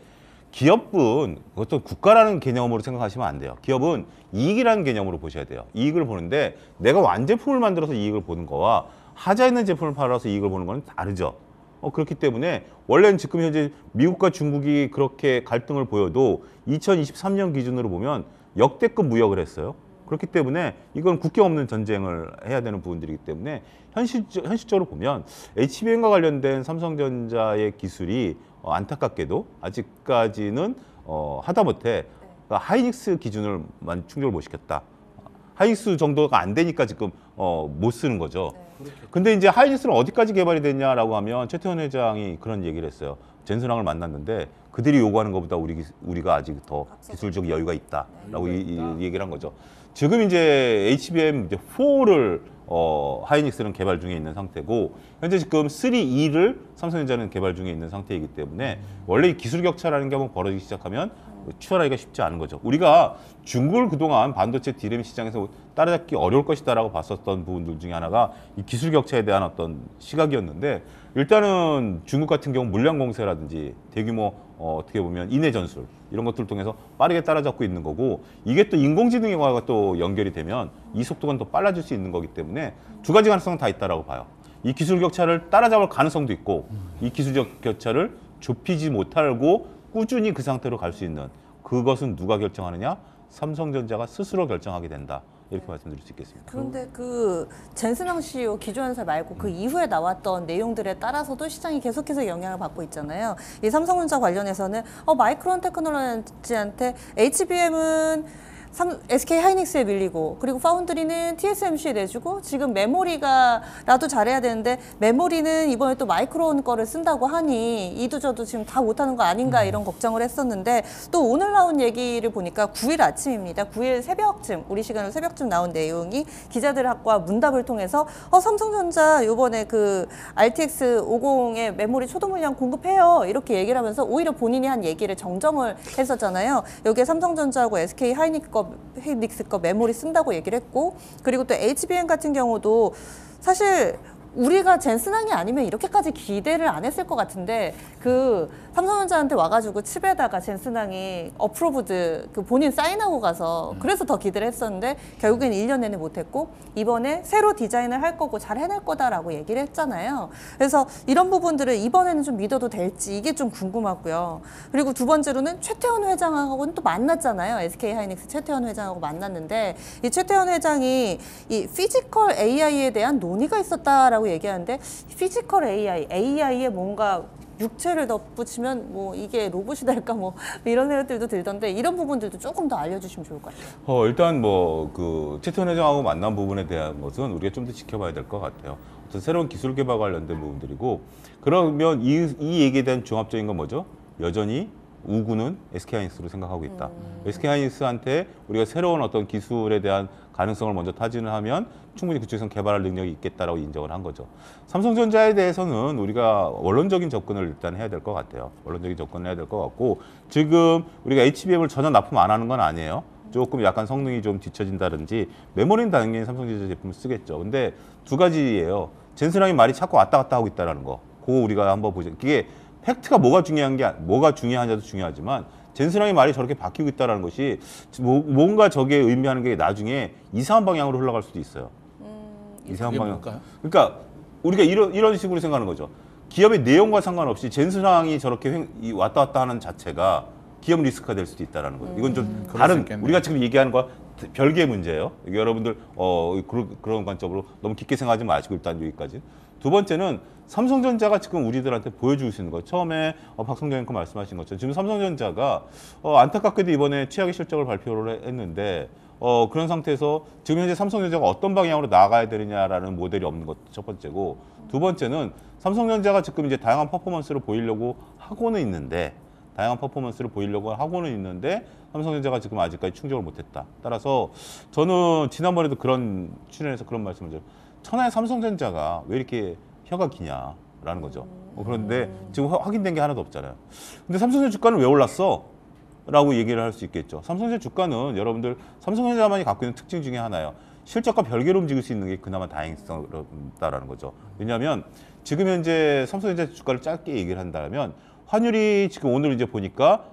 기업은 그것도 국가라는 개념으로 생각하시면 안 돼요. 기업은 이익이라는 개념으로 보셔야 돼요. 이익을 보는데 내가 완제품을 만들어서 이익을 보는 거와 하자 있는 제품을 팔아서 이익을 보는 거는 다르죠. 그렇기 때문에 원래는 지금 현재 미국과 중국이 그렇게 갈등을 보여도 2023년 기준으로 보면 역대급 무역을 했어요. 그렇기 때문에 이건 국경 없는 전쟁을 해야 되는 부분들이기 때문에 현실적으로 보면 HBM과 관련된 삼성전자의 기술이 안타깝게도 아직까지는 하다못해 하이닉스 기준을만 충족을 못 시켰다. 하이닉스 정도가 안 되니까 지금 못 쓰는 거죠. 근데 이제 하이닉스는 어디까지 개발이 됐냐라고 하면 최태원 회장이 그런 얘기를 했어요. 젠슨왕을 만났는데 그들이 요구하는 것보다 우리가 아직 더 기술적 여유가 있다라고 이 얘기를 한 거죠. 지금 이제 HBM 이제 4를 하이닉스는 개발 중에 있는 상태고 현재 지금 3E를 삼성전자는 개발 중에 있는 상태이기 때문에 원래 이 기술 격차라는 게 한번 벌어지기 시작하면 추월하기가 쉽지 않은 거죠. 우리가 중국을 그동안 반도체 DRAM 시장에서 따라잡기 어려울 것이다라고 봤었던 부분들 중에 하나가 이 기술 격차에 대한 어떤 시각이었는데 일단은 중국 같은 경우 물량 공세라든지 대규모 어떻게 보면 인해 전술 이런 것들을 통해서 빠르게 따라잡고 있는 거고 이게 또 인공지능과 또 연결이 되면 이 속도가 더 빨라질 수 있는 거기 때문에 두 가지 가능성은 다 있다라고 봐요. 이 기술 격차를 따라잡을 가능성도 있고 이 기술적 격차를 좁히지 못하고 꾸준히 그 상태로 갈 수 있는 그것은 누가 결정하느냐? 삼성전자가 스스로 결정하게 된다. 이렇게 말씀드릴 수 있겠습니다. 그런데 그 젠슨왕 CEO 기조연설 말고 그 이후에 나왔던 내용들에 따라서도 시장이 계속해서 영향을 받고 있잖아요. 이 삼성전자 관련해서는 마이크론 테크놀로지한테 HBM은 SK 하이닉스에 밀리고 그리고 파운드리는 TSMC에 내주고 지금 메모리가 나도 잘해야 되는데 메모리는 이번에 또 마이크론 거를 쓴다고 하니 이도저도 지금 다 못하는 거 아닌가 이런 걱정을 했었는데 또 오늘 나온 얘기를 보니까 9일 아침입니다. 9일 새벽쯤 우리 시간으로 새벽쯤 나온 내용이 기자들과 문답을 통해서 삼성전자 이번에 그 RTX 50의 메모리 초도 물량 공급해요 이렇게 얘기를 하면서 오히려 본인이 한 얘기를 정정을 했었잖아요. 여기에 삼성전자하고 SK 하이닉스 거 메모리 쓴다고 얘기를 했고 그리고 또 HBM 같은 경우도 사실 우리가 젠슨왕이 아니면 이렇게까지 기대를 안 했을 것 같은데 그 삼성전자한테 와가지고 칩에다가 젠슨왕이 어프로브드 그 본인 사인하고 가서 그래서 더 기대를 했었는데 결국엔 1년 내내 못했고 이번에 새로 디자인을 할 거고 잘 해낼 거다라고 얘기를 했잖아요. 그래서 이런 부분들을 이번에는 좀 믿어도 될지 이게 좀 궁금하고요. 그리고 두 번째로는 최태원 회장하고는 또 만났잖아요. SK 하이닉스 최태원 회장하고 만났는데 이 최태원 회장이 이 피지컬 AI에 대한 논의가 있었다라고 얘기하는데 피지컬 AI에 뭔가 육체를 덧붙이면 뭐 이게 로봇이 될까 뭐 이런 생각들도 들던데 이런 부분들도 조금 더 알려주시면 좋을 것 같아요. 일단 뭐 그 최태원 회장하고 만난 부분에 대한 것은 우리가 좀 더 지켜봐야 될 것 같아요. 어떤 새로운 기술 개발 관련된 부분들이고 그러면 이 얘기에 대한 종합적인 건 뭐죠? 여전히 우구는 SK하이닉스로 생각하고 있다. SK하이닉스한테 우리가 새로운 어떤 기술에 대한 가능성을 먼저 타진을 하면 충분히 그쪽에서 개발할 능력이 있겠다라고 인정을 한 거죠. 삼성전자에 대해서는 우리가 원론적인 접근을 일단 해야 될 것 같아요. 원론적인 접근을 해야 될 것 같고 지금 우리가 HBM을 전혀 납품 안 하는 건 아니에요. 조금 약간 성능이 좀 뒤처진다든지 메모리는 당연히 삼성전자 제품을 쓰겠죠. 근데 두 가지예요. 젠슨왕이 말이 자꾸 왔다 갔다 하고 있다는 거. 그거 우리가 한번 보죠. 그게 팩트가 뭐가 중요한지도 중요하지만 젠슨왕의 말이 저렇게 바뀌고 있다는 것이 뭔가 저게 의미하는 게 나중에 이상한 방향으로 흘러갈 수도 있어요. 이상한 방향. 뭘까요? 그러니까 우리가 이런 식으로 생각하는 거죠. 기업의 내용과 상관없이 젠슨왕이 저렇게 왔다 갔다 하는 자체가 기업 리스크가 될 수도 있다는 거죠. 이건 좀 다른 우리가 지금 얘기하는 거와 별개의 문제예요. 여러분들 그런 관점으로 너무 깊게 생각하지 마시고 일단 여기까지. 두 번째는 삼성전자가 지금 우리들한테 보여주고 있는 거. 처음에 박성경 앵커 말씀하신 것처럼 지금 삼성전자가 안타깝게도 이번에 최악의 실적을 발표를 했는데 그런 상태에서 지금 현재 삼성전자가 어떤 방향으로 나아가야 되느냐라는 모델이 없는 것 첫 번째고 두 번째는 삼성전자가 지금 이제 다양한 퍼포먼스를 보이려고 하고는 있는데 삼성전자가 지금 아직까지 충족을 못했다. 따라서 저는 지난번에도 그런 출연에서 그런 말씀을 드렸죠. 천하의 삼성전자가 왜 이렇게 혀가 기냐라는 거죠. 그런데 지금 확인된 게 하나도 없잖아요. 근데 삼성전자 주가는 왜 올랐어? 라고 얘기를 할 수 있겠죠. 삼성전자 주가는 여러분들 삼성전자만이 갖고 있는 특징 중에 하나예요. 실적과 별개로 움직일 수 있는 게 그나마 다행스럽다라는 거죠. 왜냐하면 지금 현재 삼성전자 주가를 짧게 얘기를 한다면 환율이 지금 오늘 이제 보니까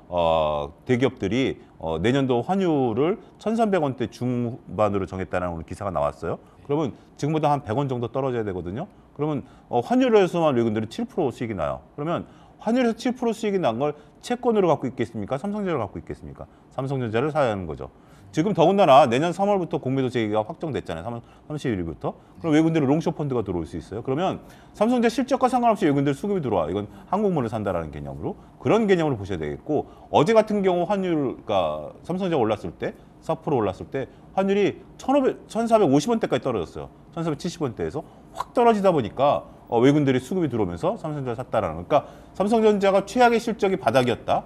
대기업들이 내년도 환율을 1,300원대 중반으로 정했다는 오늘 기사가 나왔어요. 그러면 지금보다 한 100원 정도 떨어져야 되거든요. 그러면 환율에서만 외국인들이 7% 수익이 나요. 그러면 환율에서 7% 수익이 난 걸 채권으로 갖고 있겠습니까? 삼성전자를 갖고 있겠습니까? 삼성전자를 사야 하는 거죠. 지금 더군다나 내년 3월부터 공매도 재개가 확정됐잖아요. 3월 31일부터. 그럼 외국인들은 롱숏 펀드가 들어올 수 있어요. 그러면 삼성전자 실적과 상관없이 외국인들 수급이 들어와. 이건 한국물을 산다라는 개념으로. 그런 개념으로 보셔야 되겠고, 어제 같은 경우 환율가 삼성전자 올랐을 때 4% 올랐을 때 환율이 1,450원대까지 떨어졌어요. 1,470원대에서 확 떨어지다 보니까 외국인들이 수급이 들어오면서 삼성전자를 샀다라는. 그러니까 삼성전자가 최악의 실적이 바닥이었다.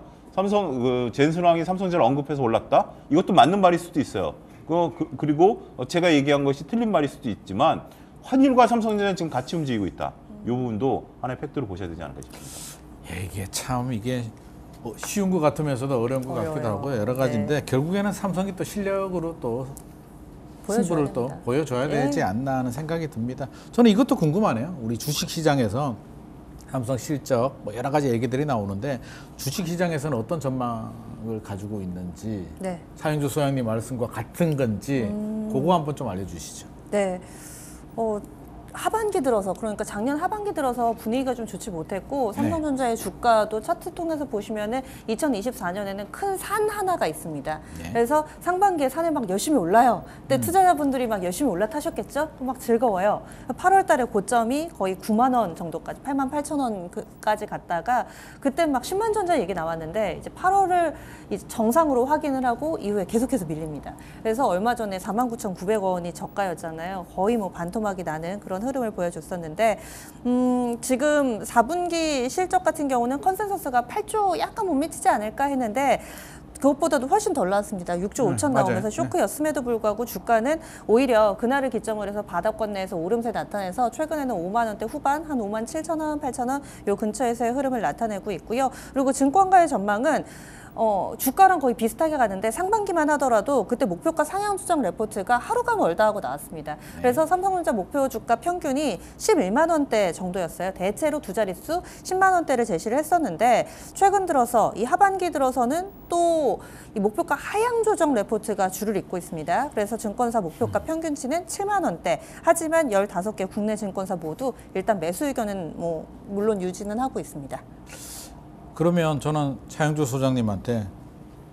젠슨왕이 삼성전자를 언급해서 올랐다. 이것도 맞는 말일 수도 있어요. 그리고 제가 얘기한 것이 틀린 말일 수도 있지만 환율과 삼성전자는 지금 같이 움직이고 있다. 이 부분도 하나의 팩트로 보셔야 되지 않을까 싶습니다. 이게 참 이게 쉬운 것 같으면서도 어려운 것 같기도 하고 여러 가지인데 네. 결국에는 삼성이 또 실력으로 또 승부를 또 보여줘야 되지 않나 하는 생각이 듭니다. 저는 이것도 궁금하네요. 우리 주식시장에서 삼성 실적 뭐 여러 가지 얘기들이 나오는데 주식시장에서는 어떤 전망을 가지고 있는지 네. 사영주 소장님 말씀과 같은 건지 그거 한번 좀 알려주시죠. 네. 하반기 들어서, 그러니까 작년 하반기 들어서 분위기가 좀 좋지 못했고 삼성전자의 주가도 차트 통해서 보시면은 2024년에는 큰 산 하나가 있습니다. 네. 그래서 상반기에 산에 막 열심히 올라요. 근데 투자자분들이 막 열심히 올라타셨겠죠? 막 즐거워요. 8월 달에 고점이 거의 9만 원 정도까지, 8만 8천 원까지 갔다가 그때 막 10만 전자 얘기 나왔는데 이제 8월을 이제 정상으로 확인을 하고 이후에 계속해서 밀립니다. 그래서 얼마 전에 49,900원이 저가였잖아요. 거의 뭐 반토막이 나는 그런 흐름을 보여줬었는데 지금 4분기 실적 같은 경우는 컨센서스가 8조 약간 못 미치지 않을까 했는데 그것보다도 훨씬 덜 나왔습니다. 6조 5천 맞아요. 나오면서 쇼크였음에도 불구하고 주가는 오히려 그날을 기점으로 해서 바닥권 내에서 오름세 나타내서 최근에는 5만 원대 후반, 한 5만 7천 원, 8천 원 요 근처에서의 흐름을 나타내고 있고요. 그리고 증권가의 전망은 주가랑 거의 비슷하게 가는데 상반기만 하더라도 그때 목표가 상향 수정 레포트가 하루가 멀다 하고 나왔습니다. 그래서 삼성전자 목표 주가 평균이 11만 원대 정도였어요. 대체로 두 자릿수 10만 원대를 제시를 했었는데 최근 들어서 이 하반기 들어서는 또 이 목표가 하향 조정 레포트가 줄을 잇고 있습니다. 그래서 증권사 목표가 평균치는 7만 원대. 하지만 15개 국내 증권사 모두 일단 매수 의견은 뭐 물론 유지는 하고 있습니다. 그러면 저는 차영주 소장님한테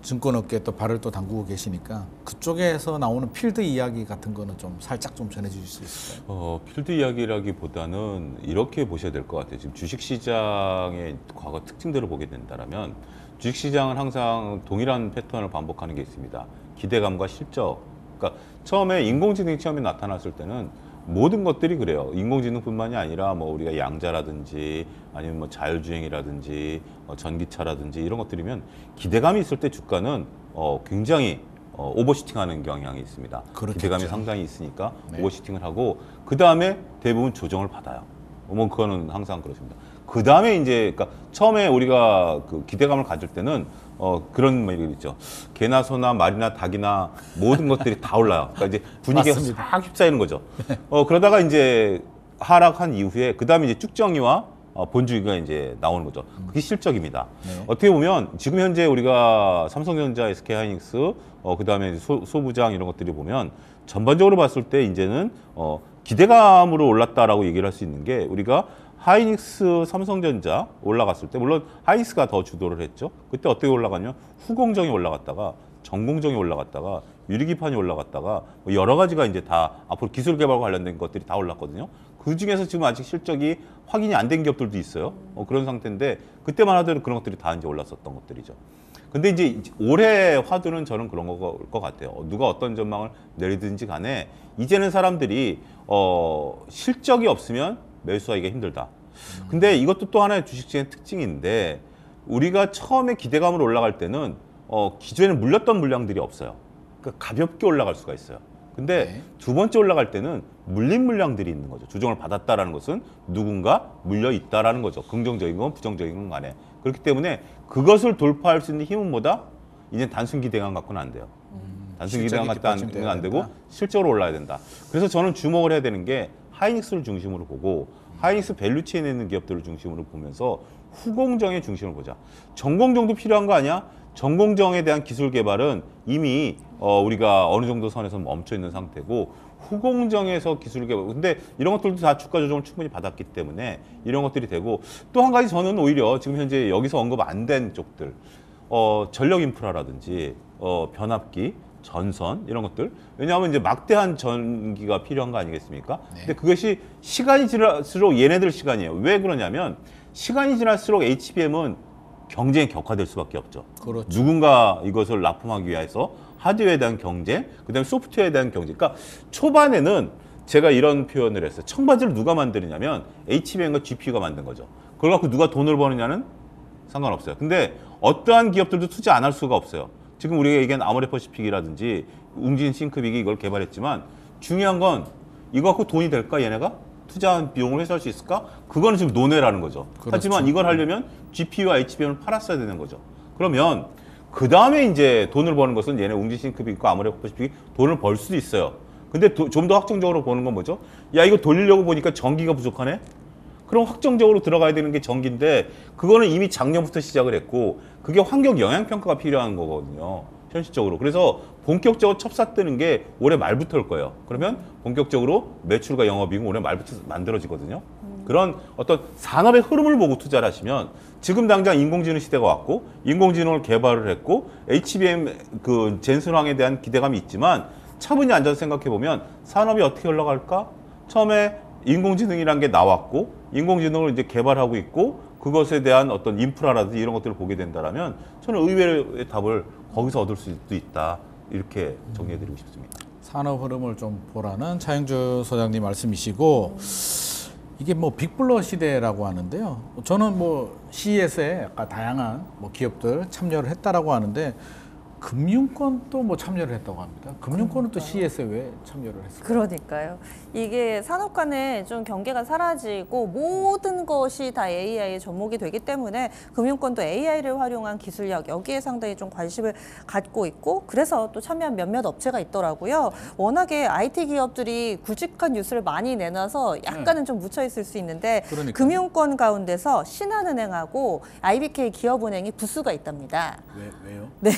증권업계에 또 발을 또 담그고 계시니까 그쪽에서 나오는 필드 이야기 같은 거는 좀 살짝 좀 전해주실 수 있을까요? 필드 이야기라기보다는 이렇게 보셔야 될 것 같아요. 지금 주식시장의 과거 특징들을 보게 된다면 주식시장은 항상 동일한 패턴을 반복하는 게 있습니다. 기대감과 실적. 그러니까 처음에 인공지능이 처음에 나타났을 때는 모든 것들이 그래요. 인공지능뿐만이 아니라 뭐 우리가 양자라든지 아니면 뭐 자율주행이라든지 전기차라든지 이런 것들이면 기대감이 있을 때 주가는 굉장히 오버슈팅하는 경향이 있습니다. 그렇겠죠. 기대감이 상당히 있으니까 네. 오버슈팅을 하고 그 다음에 대부분 조정을 받아요. 뭐 그거는 항상 그렇습니다. 그 다음에 이제 그러니까 처음에 우리가 그 기대감을 가질 때는 그런 말이 있죠. 개나 소나 말이나 닭이나 모든 것들이 다 올라요. 그러니까 이제 분위기가 맞습니다. 싹 휩싸이는 거죠. 그러다가 이제 하락한 이후에 그 다음에 이제 쭉정이와 본주기가 이제 나오는 거죠. 그게 실적입니다. 네. 어떻게 보면 지금 현재 우리가 삼성전자, SK하이닉스, 그 다음에 소부장 이런 것들이 보면 전반적으로 봤을 때 이제는 기대감으로 올랐다라고 얘기를 할 수 있는 게 우리가 하이닉스, 삼성전자 올라갔을 때 물론 하이닉스가 더 주도를 했죠. 그때 어떻게 올라갔냐? 후공정이 올라갔다가 전공정이 올라갔다가 유리기판이 올라갔다가 뭐 여러 가지가 이제 다 앞으로 기술 개발 관련된 것들이 다 올랐거든요. 그 중에서 지금 아직 실적이 확인이 안 된 기업들도 있어요. 그런 상태인데 그때만 하더라도 그런 것들이 다 이제 올랐었던 것들이죠. 근데 이제 올해 화두는 저는 그런 것 같아요. 누가 어떤 전망을 내리든지 간에 이제는 사람들이 실적이 없으면 매수하기가 힘들다. 근데 이것도 또 하나의 주식시장의 특징인데 우리가 처음에 기대감으로 올라갈 때는 기존에 물렸던 물량들이 없어요. 그러니까 가볍게 올라갈 수가 있어요. 근데 네. 두 번째 올라갈 때는 물린 물량들이 있는 거죠. 조정을 받았다라는 것은 누군가 물려 있다라는 거죠. 긍정적인 건 부정적인 건 간에. 그렇기 때문에 그것을 돌파할 수 있는 힘은 뭐다? 이제 단순 기대감 갖고는 안 돼요. 단순 기대감 갖고는 안 되고 실적으로 올라야 된다. 그래서 저는 주목을 해야 되는 게 하이닉스를 중심으로 보고 하이닉스 밸류체인에 있는 기업들을 중심으로 보면서 후공정의 중심을 보자. 전공정도 필요한 거 아니야? 전공정에 대한 기술 개발은 이미 우리가 어느 정도 선에서 멈춰 있는 상태고 후공정에서 기술을 개발. 근데 이런 것들도 다 주가 조정을 충분히 받았기 때문에 이런 것들이 되고 또 한 가지 저는 오히려 지금 현재 여기서 언급 안 된 쪽들, 전력 인프라라든지 변압기, 전선 이런 것들. 왜냐하면 이제 막대한 전기가 필요한 거 아니겠습니까? 네. 근데 그것이 시간이 지날수록 얘네들 시간이에요. 왜 그러냐면 시간이 지날수록 HBM은 경쟁이 격화될 수밖에 없죠. 그렇죠. 누군가 이것을 납품하기 위해서 하드웨어에 대한 경쟁, 그다음에 소프트웨어에 대한 경쟁. 그러니까 초반에는 제가 이런 표현을 했어요. 청바지를 누가 만드느냐면 HBM과 GPU가 만든 거죠. 그걸 갖고 누가 돈을 버느냐는 상관없어요. 근데 어떠한 기업들도 투자 안 할 수가 없어요. 지금 우리가 얘기한 아모레퍼시픽이라든지 웅진 싱크빅이 이걸 개발했지만 중요한 건 이거 갖고 돈이 될까 얘네가? 투자한 비용을 회수할 수 있을까? 그거는 지금 논외라는 거죠. 그렇죠. 하지만 이걸 하려면 GPU와 HBM을 팔았어야 되는 거죠. 그러면 그 다음에 이제 돈을 버는 것은 얘네 웅진 싱크빅과 아모레퍼시픽이 돈을 벌 수도 있어요. 근데 좀 더 확정적으로 보는 건 뭐죠? 야 이거 돌리려고 보니까 전기가 부족하네? 그럼 확정적으로 들어가야 되는 게 전기인데 그거는 이미 작년부터 시작을 했고 그게 환경 영향 평가가 필요한 거거든요. 현실적으로. 그래서 본격적으로 첩사뜨는 게 올해 말부터일 거예요. 그러면 본격적으로 매출과 영업이익은 올해 말부터 만들어지거든요. 그런 어떤 산업의 흐름을 보고 투자를 하시면 지금 당장 인공지능 시대가 왔고 인공지능을 개발을 했고 HBM 그 젠슨왕에 대한 기대감이 있지만 차분히 앉아서 생각해 보면 산업이 어떻게 흘러갈까? 처음에 인공지능이란 게 나왔고 인공지능을 이제 개발하고 있고 그것에 대한 어떤 인프라라든지 이런 것들을 보게 된다라면 저는 의외의 답을 거기서 얻을 수도 있다. 이렇게 정리해드리고 싶습니다. 산업 흐름을 좀 보라는 차영주 소장님 말씀이시고 이게 뭐 빅블러 시대라고 하는데요. 저는 뭐 CES에 아까 다양한 뭐 기업들 참여를 했다라고 하는데 금융권도 뭐 참여를 했다고 합니다. 금융권은 또 CES에 왜 참여를 했을까요? 그러니까요. 이게 산업 간에 좀 경계가 사라지고 모든 것이 다 AI의 접목이 되기 때문에 금융권도 AI를 활용한 기술력 여기에 상당히 좀 관심을 갖고 있고 그래서 또 참여한 몇몇 업체가 있더라고요. 워낙에 IT 기업들이 굵직한 뉴스를 많이 내놔서 약간은 좀 묻혀 있을 수 있는데 그러니까요. 금융권 가운데서 신한은행하고 IBK 기업은행이 부수가 있답니다. 왜요? 네.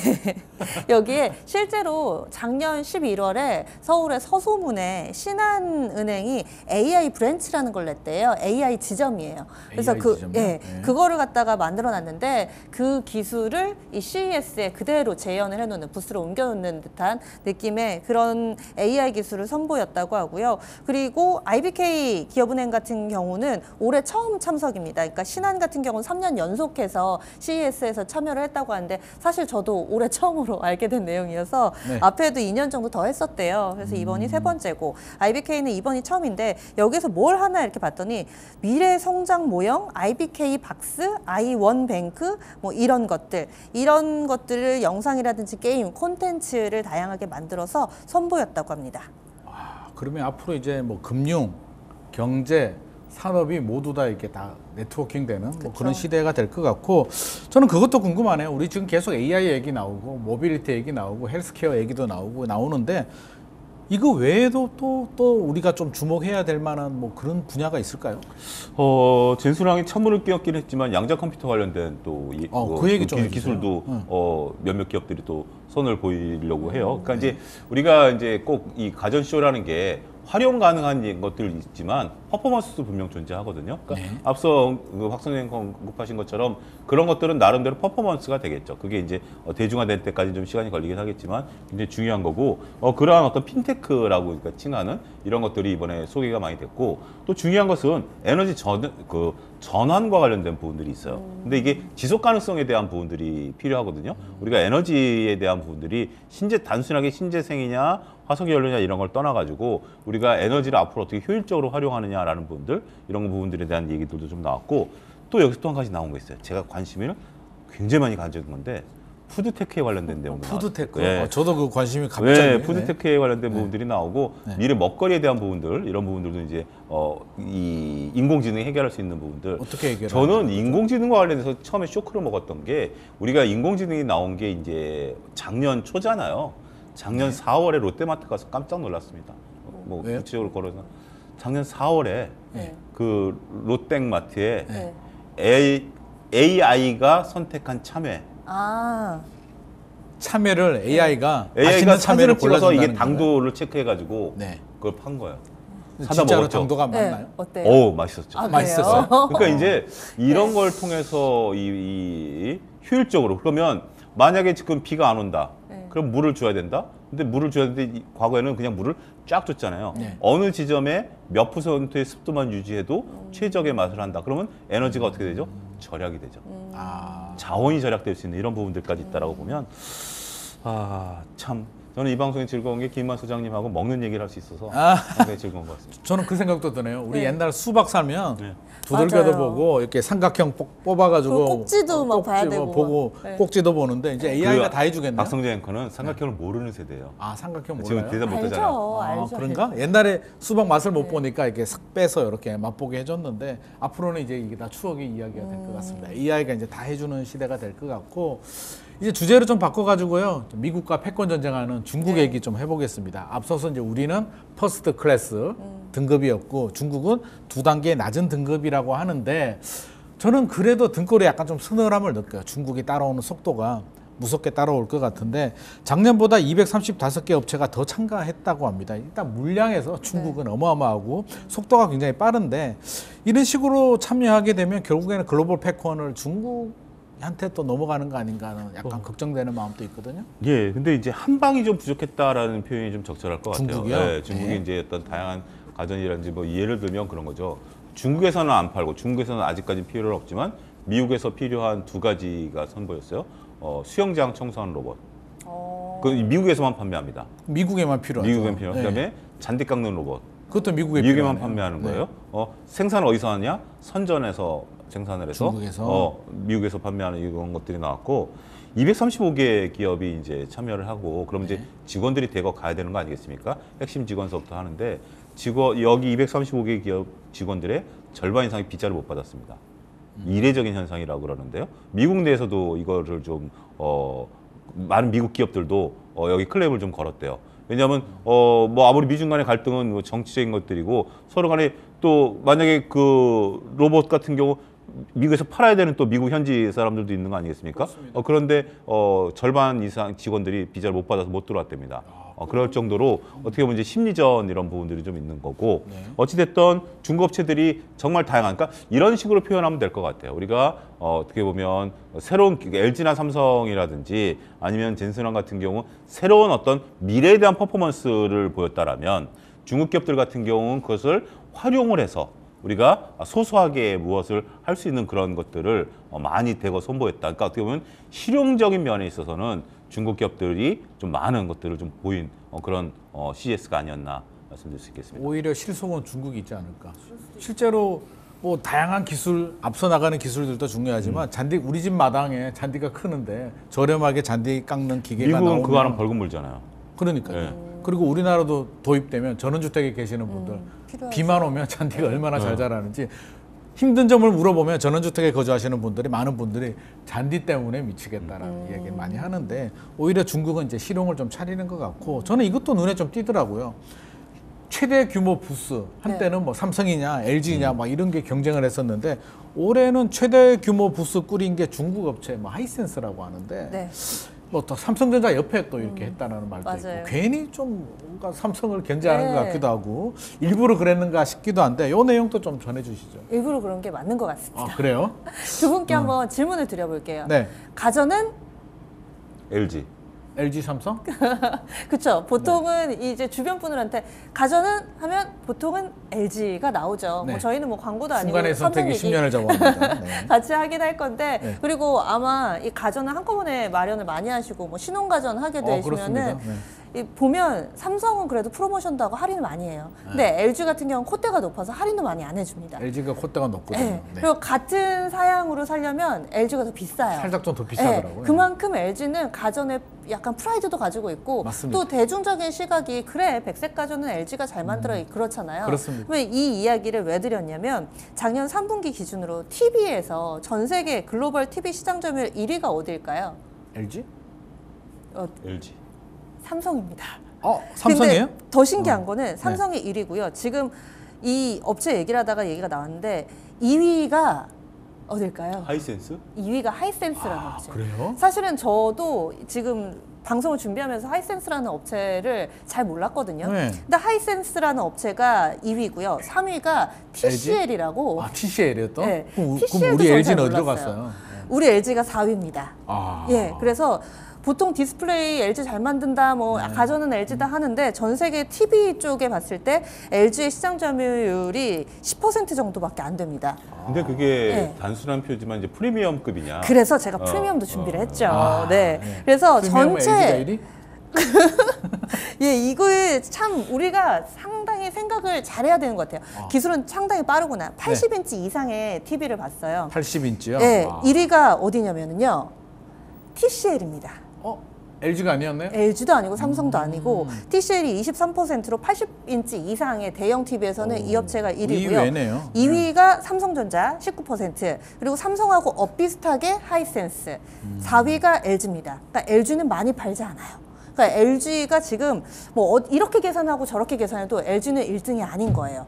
여기에 실제로 작년 11월에 서울의 서소문에 신한은행이 AI 브랜치라는 걸 냈대요. AI 지점이에요. 그래서 AI 지점이요? 네. 그거를 갖다가 만들어 놨는데 그 기술을 이 CES에 그대로 재현을 해놓는 부스로 옮겨놓는 듯한 느낌의 그런 AI 기술을 선보였다고 하고요. 그리고 IBK 기업은행 같은 경우는 올해 처음 참석입니다. 그러니까 신한 같은 경우는 3년 연속해서 CES에서 참여를 했다고 하는데 사실 저도 올해 처음으로 알게 된 내용이어서 네. 앞에도 2년 정도 더 했었대요. 그래서 이번이 세 번째고 IBK는 이번이 처음인데 여기서 뭘 하나 이렇게 봤더니 미래 성장 모형, IBK 박스, i1 뱅크 뭐 이런 것들을 영상이라든지 게임, 콘텐츠를 다양하게 만들어서 선보였다고 합니다. 그러면 앞으로 이제 뭐 금융, 경제, 산업이 모두 다 이렇게 다 네트워킹되는 뭐 그런 시대가 될 것 같고 저는 그것도 궁금하네요. 우리 지금 계속 AI 얘기 나오고 모빌리티 얘기 나오고 헬스케어 얘기도 나오는데 이거 외에도 또 우리가 좀 주목해야 될 만한 뭐 그런 분야가 있을까요? 젠수랑이 찬물을 끼얹긴 했지만 양자 컴퓨터 관련된 또 그 얘기 좀 기술도 몇몇 기업들이 또 선을 보이려고 해요. 그러니까 이제 우리가 이제 꼭 이 가전쇼라는 게 활용 가능한 것들이 있지만 퍼포먼스도 분명 존재하거든요. 그러니까 앞서 그 박 선생님 언급하신 것처럼 그런 것들은 나름대로 퍼포먼스가 되겠죠. 그게 이제 대중화될 때까지 좀 시간이 걸리긴 하겠지만 굉장히 중요한 거고 그러한 어떤 핀테크라고 칭하는 이런 것들이 이번에 소개가 많이 됐고 또 중요한 것은 에너지 전환과 관련된 부분들이 있어요. 근데 이게 지속 가능성에 대한 부분들이 필요하거든요. 우리가 에너지에 대한 부분들이 단순하게 신재생이냐 화석이 연료냐 이런 걸 떠나가지고 우리가 에너지를 앞으로 어떻게 효율적으로 활용하느냐라는 부분들 이런 부분들에 대한 얘기들도 좀 나왔고 또 여기서 또 한 가지 나온 거 있어요. 제가 관심을 굉장히 많이 가진 건데 푸드테크에 관련된 내용도 푸드테크. 네. 저도 그 관심이 갑자기. 푸드테크에 관련된 부분들이 나오고 미래 먹거리에 대한 부분들 이런 부분들도 이제 이 인공지능이 해결할 수 있는 부분들. 어떻게 해결해요? 저는 인공지능과 관련해서 처음에 쇼크를 먹었던 게 우리가 인공지능이 나온 게 이제 작년 초잖아요. 작년 4월에 롯데마트 가서 깜짝 놀랐습니다. 뭐 왜요? 구체적으로 걸어서 작년 4월에 그 롯데마트에 AI가 선택한 참외. 참외를 AI가 AI가 사진을 참외를 찍어서 이게 골라준다는 당도를 체크해가지고 네. 그걸 판 거예요. 사다 진짜로 먹었죠. 당도가 네, 맞나요? 어때요? 오, 맛있었죠. 아, 그래요? 맛있었어요? 그러니까 이제 이런 걸 통해서 이 효율적으로 그러면 만약에 지금 비가 안 온다. 네. 그럼 물을 줘야 된다. 근데 물을 줘야 되는데 과거에는 그냥 물을 쫙 줬잖아요. 네. 어느 지점에 몇 %의 습도만 유지해도 최적의 맛을 한다. 그러면 에너지가 어떻게 되죠? 절약이 되죠. 아, 자원이 절약될 수 있는 이런 부분들까지 있다라고 보면 참 저는 이 방송이 즐거운 게 김만 소장님하고 먹는 얘기를 할 수 있어서 상당히 즐거운 것 같습니다. 저는 그 생각도 드네요. 우리 네. 옛날 수박 살면 네. 두들겨도 맞아요. 보고 이렇게 삼각형 뽑아가지고 그 꼭지도 막 봐야 꼭지 되고 보고 막. 네. 꼭지도 보는데 이제 AI가 다 해주겠네요. 박성재 앵커는 삼각형을 모르는 세대예요. 아, 삼각형 지금 몰라요? 대답 못하잖아요. 알죠. 그런가? 옛날에 수박 맛을 못 보니까 이렇게 싹 빼서 이렇게 맛보게 해줬는데 앞으로는 이제 이게 다 추억의 이야기가 될 것 같습니다. AI가 이제 다 해주는 시대가 될 것 같고 이제 주제를 좀 바꿔가지고요. 미국과 패권 전쟁하는 중국 얘기 좀 해보겠습니다. 앞서서 이제 우리는 퍼스트 클래스 등급이었고 중국은 두 단계 낮은 등급이라고 하는데 저는 그래도 등골에 약간 좀 서늘함을 느껴요. 중국이 따라오는 속도가 무섭게 따라올 것 같은데 작년보다 235개 업체가 더 참가했다고 합니다. 일단 물량에서 중국은 어마어마하고 속도가 굉장히 빠른데 이런 식으로 참여하게 되면 결국에는 글로벌 패권을 중국한테 또 넘어가는 거 아닌가 하는 약간 걱정되는 마음도 있거든요. 예, 근데 이제 한 방이 좀 부족했다라는 표현이 좀 적절할 것 같아요. 중국이요? 네, 중국이 네. 이제 어떤 다양한 가전이라든지 뭐 예를 들면 그런 거죠. 중국에서는 안 팔고 중국에서는 아직까지 필요는 없지만 미국에서 필요한 두 가지가 선보였어요. 수영장 청소하는 로봇. 그 미국에서만 판매합니다. 미국에만 필요하죠. 미국에만 필요. 네. 그다음에 잔디 깎는 로봇. 그것도 미국에 미국에만 필요하네요. 판매하는 네. 거예요. 생산 어디서 하냐? 선전에서 생산을 해서 중국에서? 미국에서 판매하는 이런 것들이 나왔고 235개 기업이 이제 참여를 하고 그럼 이제 직원들이 대거 가야 되는 거 아니겠습니까? 핵심 직원서부터 하는데 여기 235개 기업 직원들의 절반 이상이 비자를 못 받았습니다. 이례적인 현상이라고 그러는데요. 미국 내에서도 이거를 좀 많은 미국 기업들도 여기 클레임을 좀 걸었대요. 왜냐하면 뭐 아무리 미중 간의 갈등은 뭐 정치적인 것들이고 서로 간에 또 만약에 그 로봇 같은 경우 미국에서 팔아야 되는 또 미국 현지 사람들도 있는 거 아니겠습니까? 그런데 절반 이상 직원들이 비자를 못 받아서 못 들어왔답니다. 그럴 정도로 어떻게 보면 이제 심리전 이런 부분들이 좀 있는 거고 어찌됐든 중국 업체들이 정말 다양한 그러니까 이런 식으로 표현하면 될 것 같아요. 우리가 어떻게 보면 새로운 LG나 삼성이라든지 아니면 젠슨왕 같은 경우 새로운 어떤 미래에 대한 퍼포먼스를 보였다라면 중국 기업들 같은 경우는 그것을 활용을 해서 우리가 소소하게 무엇을 할 수 있는 그런 것들을 많이 대거 선보였다. 그러니까 어떻게 보면 실용적인 면에 있어서는 중국 기업들이 좀 많은 것들을 좀 보인 그런 CES가 아니었나 말씀드릴 수 있겠습니다. 오히려 실속은 중국이 있지 않을까. 실제로 뭐 다양한 기술 앞서 나가는 기술들도 중요하지만 잔디 우리 집 마당에 잔디가 크는데 저렴하게 잔디 깎는 기계가 미국은 나오면 그거 하나 벌금 물잖아요. 그러니까요. 네. 그리고 우리나라도 도입되면 전원주택에 계시는 분들 필요하죠. 비만 오면 잔디가 얼마나 잘 자라는지 힘든 점을 물어보면 전원주택에 거주하시는 분들이 많은 분들이 잔디 때문에 미치겠다라는 이야기를 많이 하는데 오히려 중국은 이제 실용을 좀 차리는 것 같고 저는 이것도 눈에 좀 띄더라고요. 최대 규모 부스 한때는 뭐 삼성이냐 LG냐 막 이런 게 경쟁을 했었는데 올해는 최대 규모 부스 꾸린 게 중국 업체 뭐 하이센스라고 하는데 네. 뭐 또 삼성전자 옆에 또 이렇게 했다는 말도 맞아요. 있고 괜히 좀 뭔가 삼성을 견제하는 네. 것 같기도 하고 일부러 그랬는가 싶기도 한데 이 내용도 좀 전해주시죠. 일부러 그런 게 맞는 것 같습니다. 아 그래요? 두 분께 한번 질문을 드려볼게요. 네. 가전은 LG. LG 삼성? 그렇죠. 보통은 네. 이제 주변 분들한테 가전은 하면 보통은 LG가 나오죠. 네. 뭐 저희는 뭐 광고도 아니고 순간의 선택이 삼성 얘기 10년을 잡아갑니다. 네. 같이 하긴 할 건데 네. 그리고 아마 이 가전을 한꺼번에 마련을 많이 하시고 뭐 신혼 가전 하게 되시면은 그렇습니다. 네. 이 보면 삼성은 그래도 프로모션도 하고 할인을 많이 해요. 근데 LG 같은 경우는 콧대가 높아서 할인도 많이 안 해줍니다. LG가 콧대가 높거든요. 네. 네. 그리고 같은 사양으로 살려면 LG가 더 비싸요. 살짝 좀 더 네. 비싸더라고요. 그만큼 LG는 가전에 약간 프라이드도 가지고 있고 맞습니다. 또 대중적인 시각이 그래 백색 가전은 LG가 잘 만들어 그렇잖아요. 그렇습니다. 왜 이 이야기를 왜 드렸냐면 작년 3분기 기준으로 TV에서 전 세계 글로벌 TV 시장 점유율 1위가 어디일까요? LG? LG. 삼성입니다. 삼성이에요? 근데 더 신기한 거는 삼성이 1위고요. 지금 이 업체 얘기를 하다가 얘기가 나왔는데 2위가 어딜까요? 하이센스? 2위가 하이센스라는 업체. 그래요? 사실은 저도 지금 방송을 준비하면서 하이센스라는 업체를 잘 몰랐거든요. 네. 근데 하이센스라는 업체가 2위고요. 3위가 TCL이라고. 아, TCL이요 또? 네. 그럼 TCL 도 우리 전 LG는 잘 어디로 몰랐어요. 갔어요? 우리 LG가 4위입니다. 아. 예, 그래서 보통 디스플레이 LG 잘 만든다, 뭐 가전은 LG다 하는데 전 세계 TV 쪽에 봤을 때 LG의 시장 점유율이 10% 정도밖에 안 됩니다. 근데 그게 네. 단순한 표지만 이제 프리미엄급이냐? 그래서 제가 프리미엄도 준비를 했죠. 아, 네. 네. 그래서 프리미엄 LG가 전체 1위? 예, 이거에 참 우리가 상당히 생각을 잘해야 되는 것 같아요. 기술은 상당히 빠르구나. 80인치 이상의 TV를 봤어요. 80인치요? 네, 아. 1위가 어디냐면요. TCL입니다. LG가 아니었나요? LG도 아니고 삼성도 아니고 TCL이 23%로 80인치 이상의 대형 TV에서는 이 업체가 1위고요. 의외네요. 2위가 삼성전자 19%, 그리고 삼성하고 엇비슷하게 하이센스, 4위가 LG입니다. 그러니까 LG는 많이 팔지 않아요. 그러니까 LG가 지금 뭐 이렇게 계산하고 저렇게 계산해도 LG는 1등이 아닌 거예요.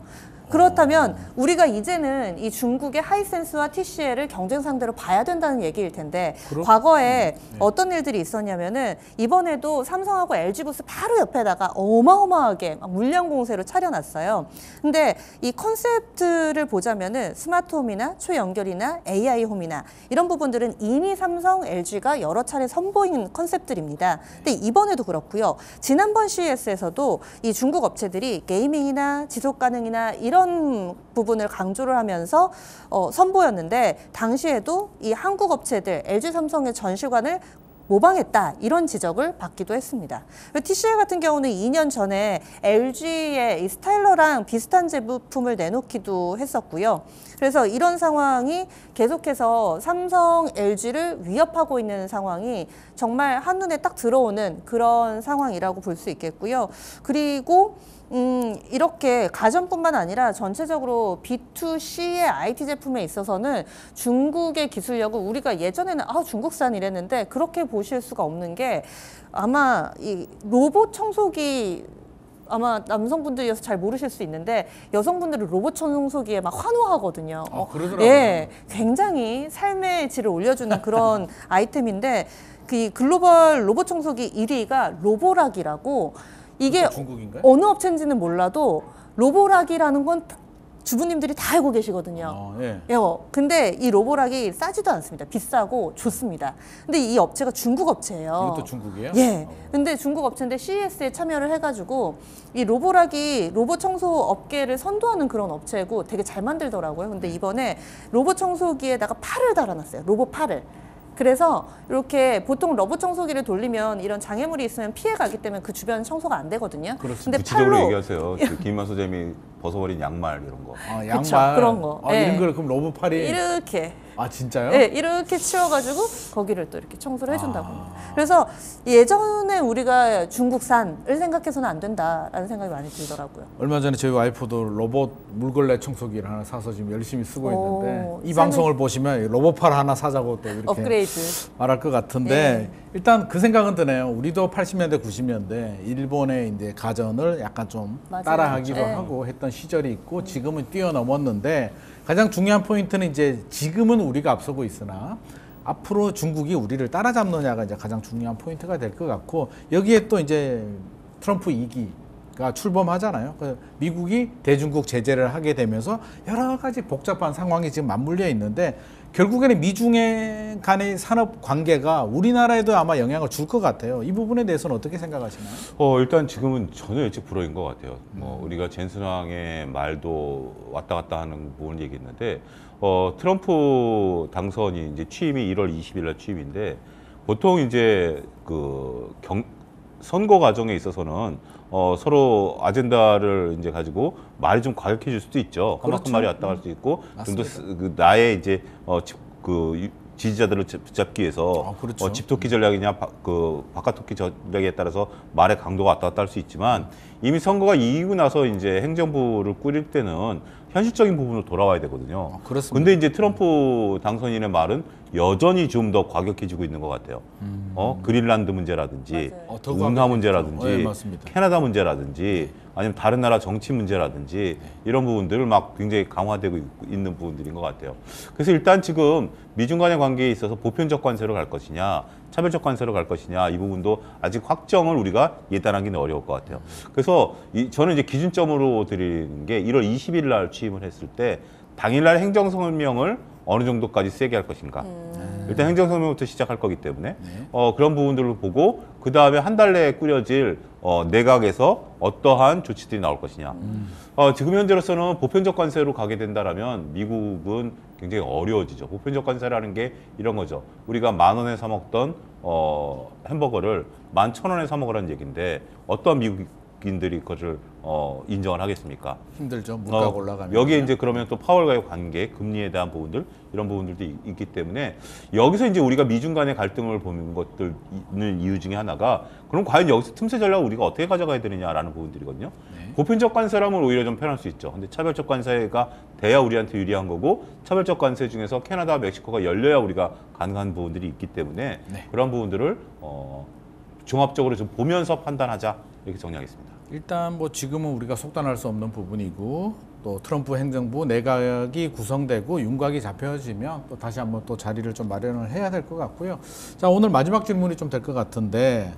그렇다면 우리가 이제는 이 중국의 하이센스와 TCL을 경쟁 상대로 봐야 된다는 얘기일 텐데, 과거에 어떤 일들이 있었냐면은 이번에도 삼성하고 LG 부스 바로 옆에다가 어마어마하게 막 물량 공세로 차려놨어요. 근데 이 컨셉트를 보자면은 스마트홈이나 초연결이나 AI홈이나 이런 부분들은 이미 삼성, LG가 여러 차례 선보인 컨셉들입니다. 근데 이번에도 그렇고요. 지난번 CES에서도 이 중국 업체들이 게이밍이나 지속 가능이나 이런 부분을 강조를 하면서 선보였는데, 당시에도 이 한국 업체들 LG, 삼성의 전시관을 모방했다, 이런 지적을 받기도 했습니다. TCL 같은 경우는 2년 전에 LG의 이 스타일러랑 비슷한 제품을 내놓기도 했었고요. 그래서 이런 상황이 계속해서 삼성, LG를 위협하고 있는 상황이 정말 한눈에 딱 들어오는 그런 상황이라고 볼 수 있겠고요. 그리고 이렇게 가전뿐만 아니라 전체적으로 B2C의 IT 제품에 있어서는 중국의 기술력을 우리가 예전에는 중국산 이랬는데 그렇게 보실 수가 없는 게, 아마 이 로봇 청소기, 아마 남성분들이어서 잘 모르실 수 있는데 여성분들은 로봇 청소기에 막 환호하거든요. 그러더라고요. 예, 굉장히 삶의 질을 올려주는 그런 아이템인데, 그 글로벌 로봇 청소기 1위가 로보락이라고, 이게 중국인가요? 어느 업체인지는 몰라도 로보락이라는 건 주부님들이 다 알고 계시거든요. 예. 근데 이 로보락이 싸지도 않습니다. 비싸고 좋습니다. 근데 이 업체가 중국 업체예요. 이것도 중국이에요? 예. 근데 중국 업체인데 CES에 참여를 해가지고 이 로보락이 로봇 청소 업계를 선도하는 그런 업체고 되게 잘 만들더라고요. 근데 이번에 로봇 청소기에다가 팔을 달아놨어요. 로봇 팔을. 그래서 이렇게 보통 로봇 청소기를 돌리면 이런 장애물이 있으면 피해가기 때문에 그 주변 청소가 안 되거든요. 그렇습니다. 근데 구체적으로 얘기하세요. 그 김만 소장님이 벗어버린 양말 이런 거. 양말. 그쵸, 그런 거. 예. 이런 걸 그럼 로봇팔이. 이렇게. 진짜요? 네, 이렇게 치워가지고 거기를 또 이렇게 청소를 해준다고 합니다. 그래서 예전에 우리가 중국산을 생각해서는 안 된다라는 생각이 많이 들더라고요. 얼마 전에 저희 와이프도 로봇 물걸레 청소기를 하나 사서 지금 열심히 쓰고 있는데, 이 삶의- 방송을 보시면 로봇팔 하나 사자고 또 이렇게 업그레이드. 말할 것 같은데, 일단 그 생각은 드네요. 우리도 80년대, 90년대 일본의 이제 가전을 약간 좀 맞아요. 따라하기도 네. 하고 했던 시절이 있고, 지금은 뛰어넘었는데, 가장 중요한 포인트는 이제 지금은 우리가 앞서고 있으나 앞으로 중국이 우리를 따라잡느냐가 이제 가장 중요한 포인트가 될 것 같고, 여기에 또 이제 트럼프 2기가 출범하잖아요. 그래서 미국이 대중국 제재를 하게 되면서 여러 가지 복잡한 상황이 지금 맞물려 있는데, 결국에는 미중 간의 산업 관계가 우리나라에도 아마 영향을 줄 것 같아요. 이 부분에 대해서는 어떻게 생각하시나요? 일단 지금은 전혀 예측 불허인 것 같아요. 우리가 젠슨왕의 말도 왔다 갔다 하는 부분 얘기했는데, 트럼프 당선이 이제 취임이 1월 20일 날 취임인데, 보통 이제 그 선거 과정에 있어서는 서로 아젠다를 이제 가지고 말이 좀 과격해질 수도 있죠. 그만큼 그렇죠. 말이 왔다 갈 수도 있고, 좀 더 나의 이제 지지자들을 붙잡기 위해서 그렇죠. 집토끼 전략이냐 바깥토끼 전략에 따라서 말의 강도가 왔다 갔다 할 수 있지만, 이미 선거가 이기고 나서 이제 행정부를 꾸릴 때는 현실적인 부분으로 돌아와야 되거든요. 그렇습니다. 근데 이제 트럼프 당선인의 말은 여전히 좀 더 과격해지고 있는 것 같아요. 그린란드 문제라든지, 맞아요. 더 운하 과격해지죠. 문제라든지, 네, 맞습니다. 캐나다 문제라든지, 아니면 다른 나라 정치 문제라든지, 이런 부분들을 막 굉장히 강화되고 있는 부분들인 것 같아요. 그래서 일단 지금 미중 간의 관계에 있어서 보편적 관세로 갈 것이냐, 차별적 관세로 갈 것이냐 이 부분도 아직 확정을 우리가 예단하기는 어려울 것 같아요. 그래서 저는 이제 기준점으로 드리는 게 1월 20일 날 취임을 했을 때 당일날 행정성명을 어느 정도까지 세게 할 것인가. 일단 행정성명부터 시작할 거기 때문에 그런 부분들을 보고 그 다음에 한 달 내에 꾸려질 내각에서 어떠한 조치들이 나올 것이냐. 지금 현재로서는 보편적 관세로 가게 된다라면 미국은 굉장히 어려워지죠. 보편적 관세라는 게 이런 거죠. 우리가 10,000원에 사 먹던 햄버거를 11,000원에 사 먹으라는 얘기인데 어떤 미국인들이 그것을 인정을 하겠습니까? 힘들죠. 물가가 올라가면. 여기에 이제 그러면 또 파월과의 관계, 금리에 대한 부분들 이런 부분들도 있기 때문에 여기서 이제 우리가 미중 간의 갈등을 보는 것들 있는 이유 중에 하나가 그럼 과연 여기서 틈새 전략을 우리가 어떻게 가져가야 되느냐라는 부분들이거든요. 보편적 관세라면 오히려 좀 편할 수 있죠. 근데 차별적 관세가 돼야 우리한테 유리한 거고 차별적 관세 중에서 캐나다, 멕시코가 열려야 우리가 가능한 부분들이 있기 때문에 그런 부분들을 종합적으로 좀 보면서 판단하자 이렇게 정리하겠습니다. 일단 뭐 지금은 우리가 속단할 수 없는 부분이고 또 트럼프 행정부 내각이 구성되고 윤곽이 잡혀지면 또 다시 한번 또 자리를 좀 마련을 해야 될 것 같고요. 자, 오늘 마지막 질문이 좀 될 것 같은데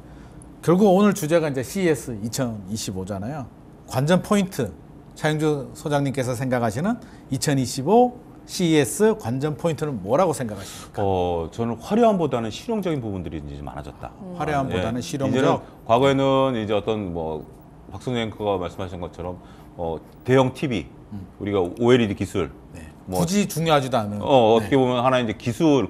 결국 오늘 주제가 이제 CES 2025잖아요. 관전 포인트 차영주 소장님께서 생각하시는 2025 CES 관전 포인트는 뭐라고 생각하십니까? 저는 화려함보다는 실용적인 부분들이 이제 많아졌다. 화려함보다는 실용적. 이제는 과거에는 이제 어떤 박성재 앵커가 말씀하신 것처럼 대형 TV 우리가 OLED 기술 굳이 중요하지도 않은. 어떻게 보면 하나의 이제 기술,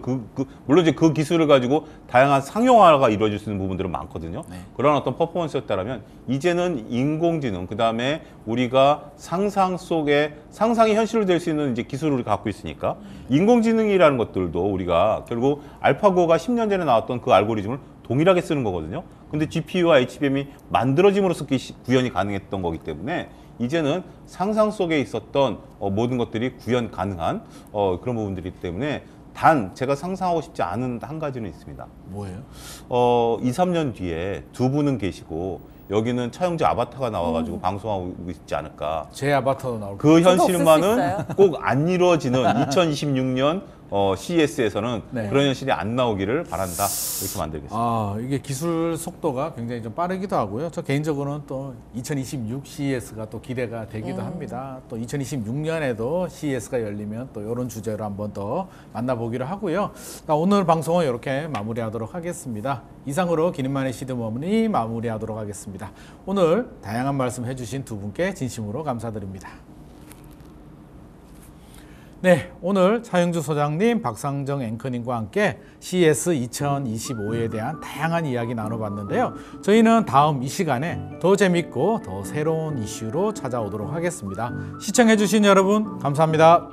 물론 이제 그 기술을 가지고 다양한 상용화가 이루어질 수 있는 부분들은 많거든요. 그런 어떤 퍼포먼스였다면 이제는 인공지능, 그 다음에 우리가 상상이 현실로 될 수 있는 이제 기술을 우리가 갖고 있으니까 인공지능이라는 것들도 우리가 결국 알파고가 10년 전에 나왔던 그 알고리즘을 동일하게 쓰는 거거든요. 근데 GPU와 HBM이 만들어짐으로써 구현이 가능했던 거기 때문에 이제는 상상 속에 있었던 모든 것들이 구현 가능한 그런 부분들이기 때문에 단 제가 상상하고 싶지 않은 한 가지는 있습니다. 뭐예요? 2, 3년 뒤에 두 분은 계시고 여기는 차영주 아바타가 나와가지고 방송하고 있지 않을까. 제 아바타도 나올 그 저도 없을 수 현실만은 있어요. 꼭 안 이루어지는 2026년 CES에서는 그런 현실이 안 나오기를 바란다. 이렇게 만들겠습니다. 이게 기술 속도가 굉장히 좀 빠르기도 하고요. 저 개인적으로는 또 2026 CES가 또 기대가 되기도 합니다. 또 2026년에도 CES가 열리면 또 이런 주제로 한번 더 만나보기로 하고요. 오늘 방송은 이렇게 마무리하도록 하겠습니다. 이상으로 기능만의 시드머니 마무리하도록 하겠습니다. 오늘 다양한 말씀 해주신 두 분께 진심으로 감사드립니다. 네, 오늘 차영주 소장님, 박상정 앵커님과 함께 CES 2025에 대한 다양한 이야기 나눠봤는데요. 저희는 다음 이 시간에 더 재밌고 더 새로운 이슈로 찾아오도록 하겠습니다. 시청해주신 여러분 감사합니다.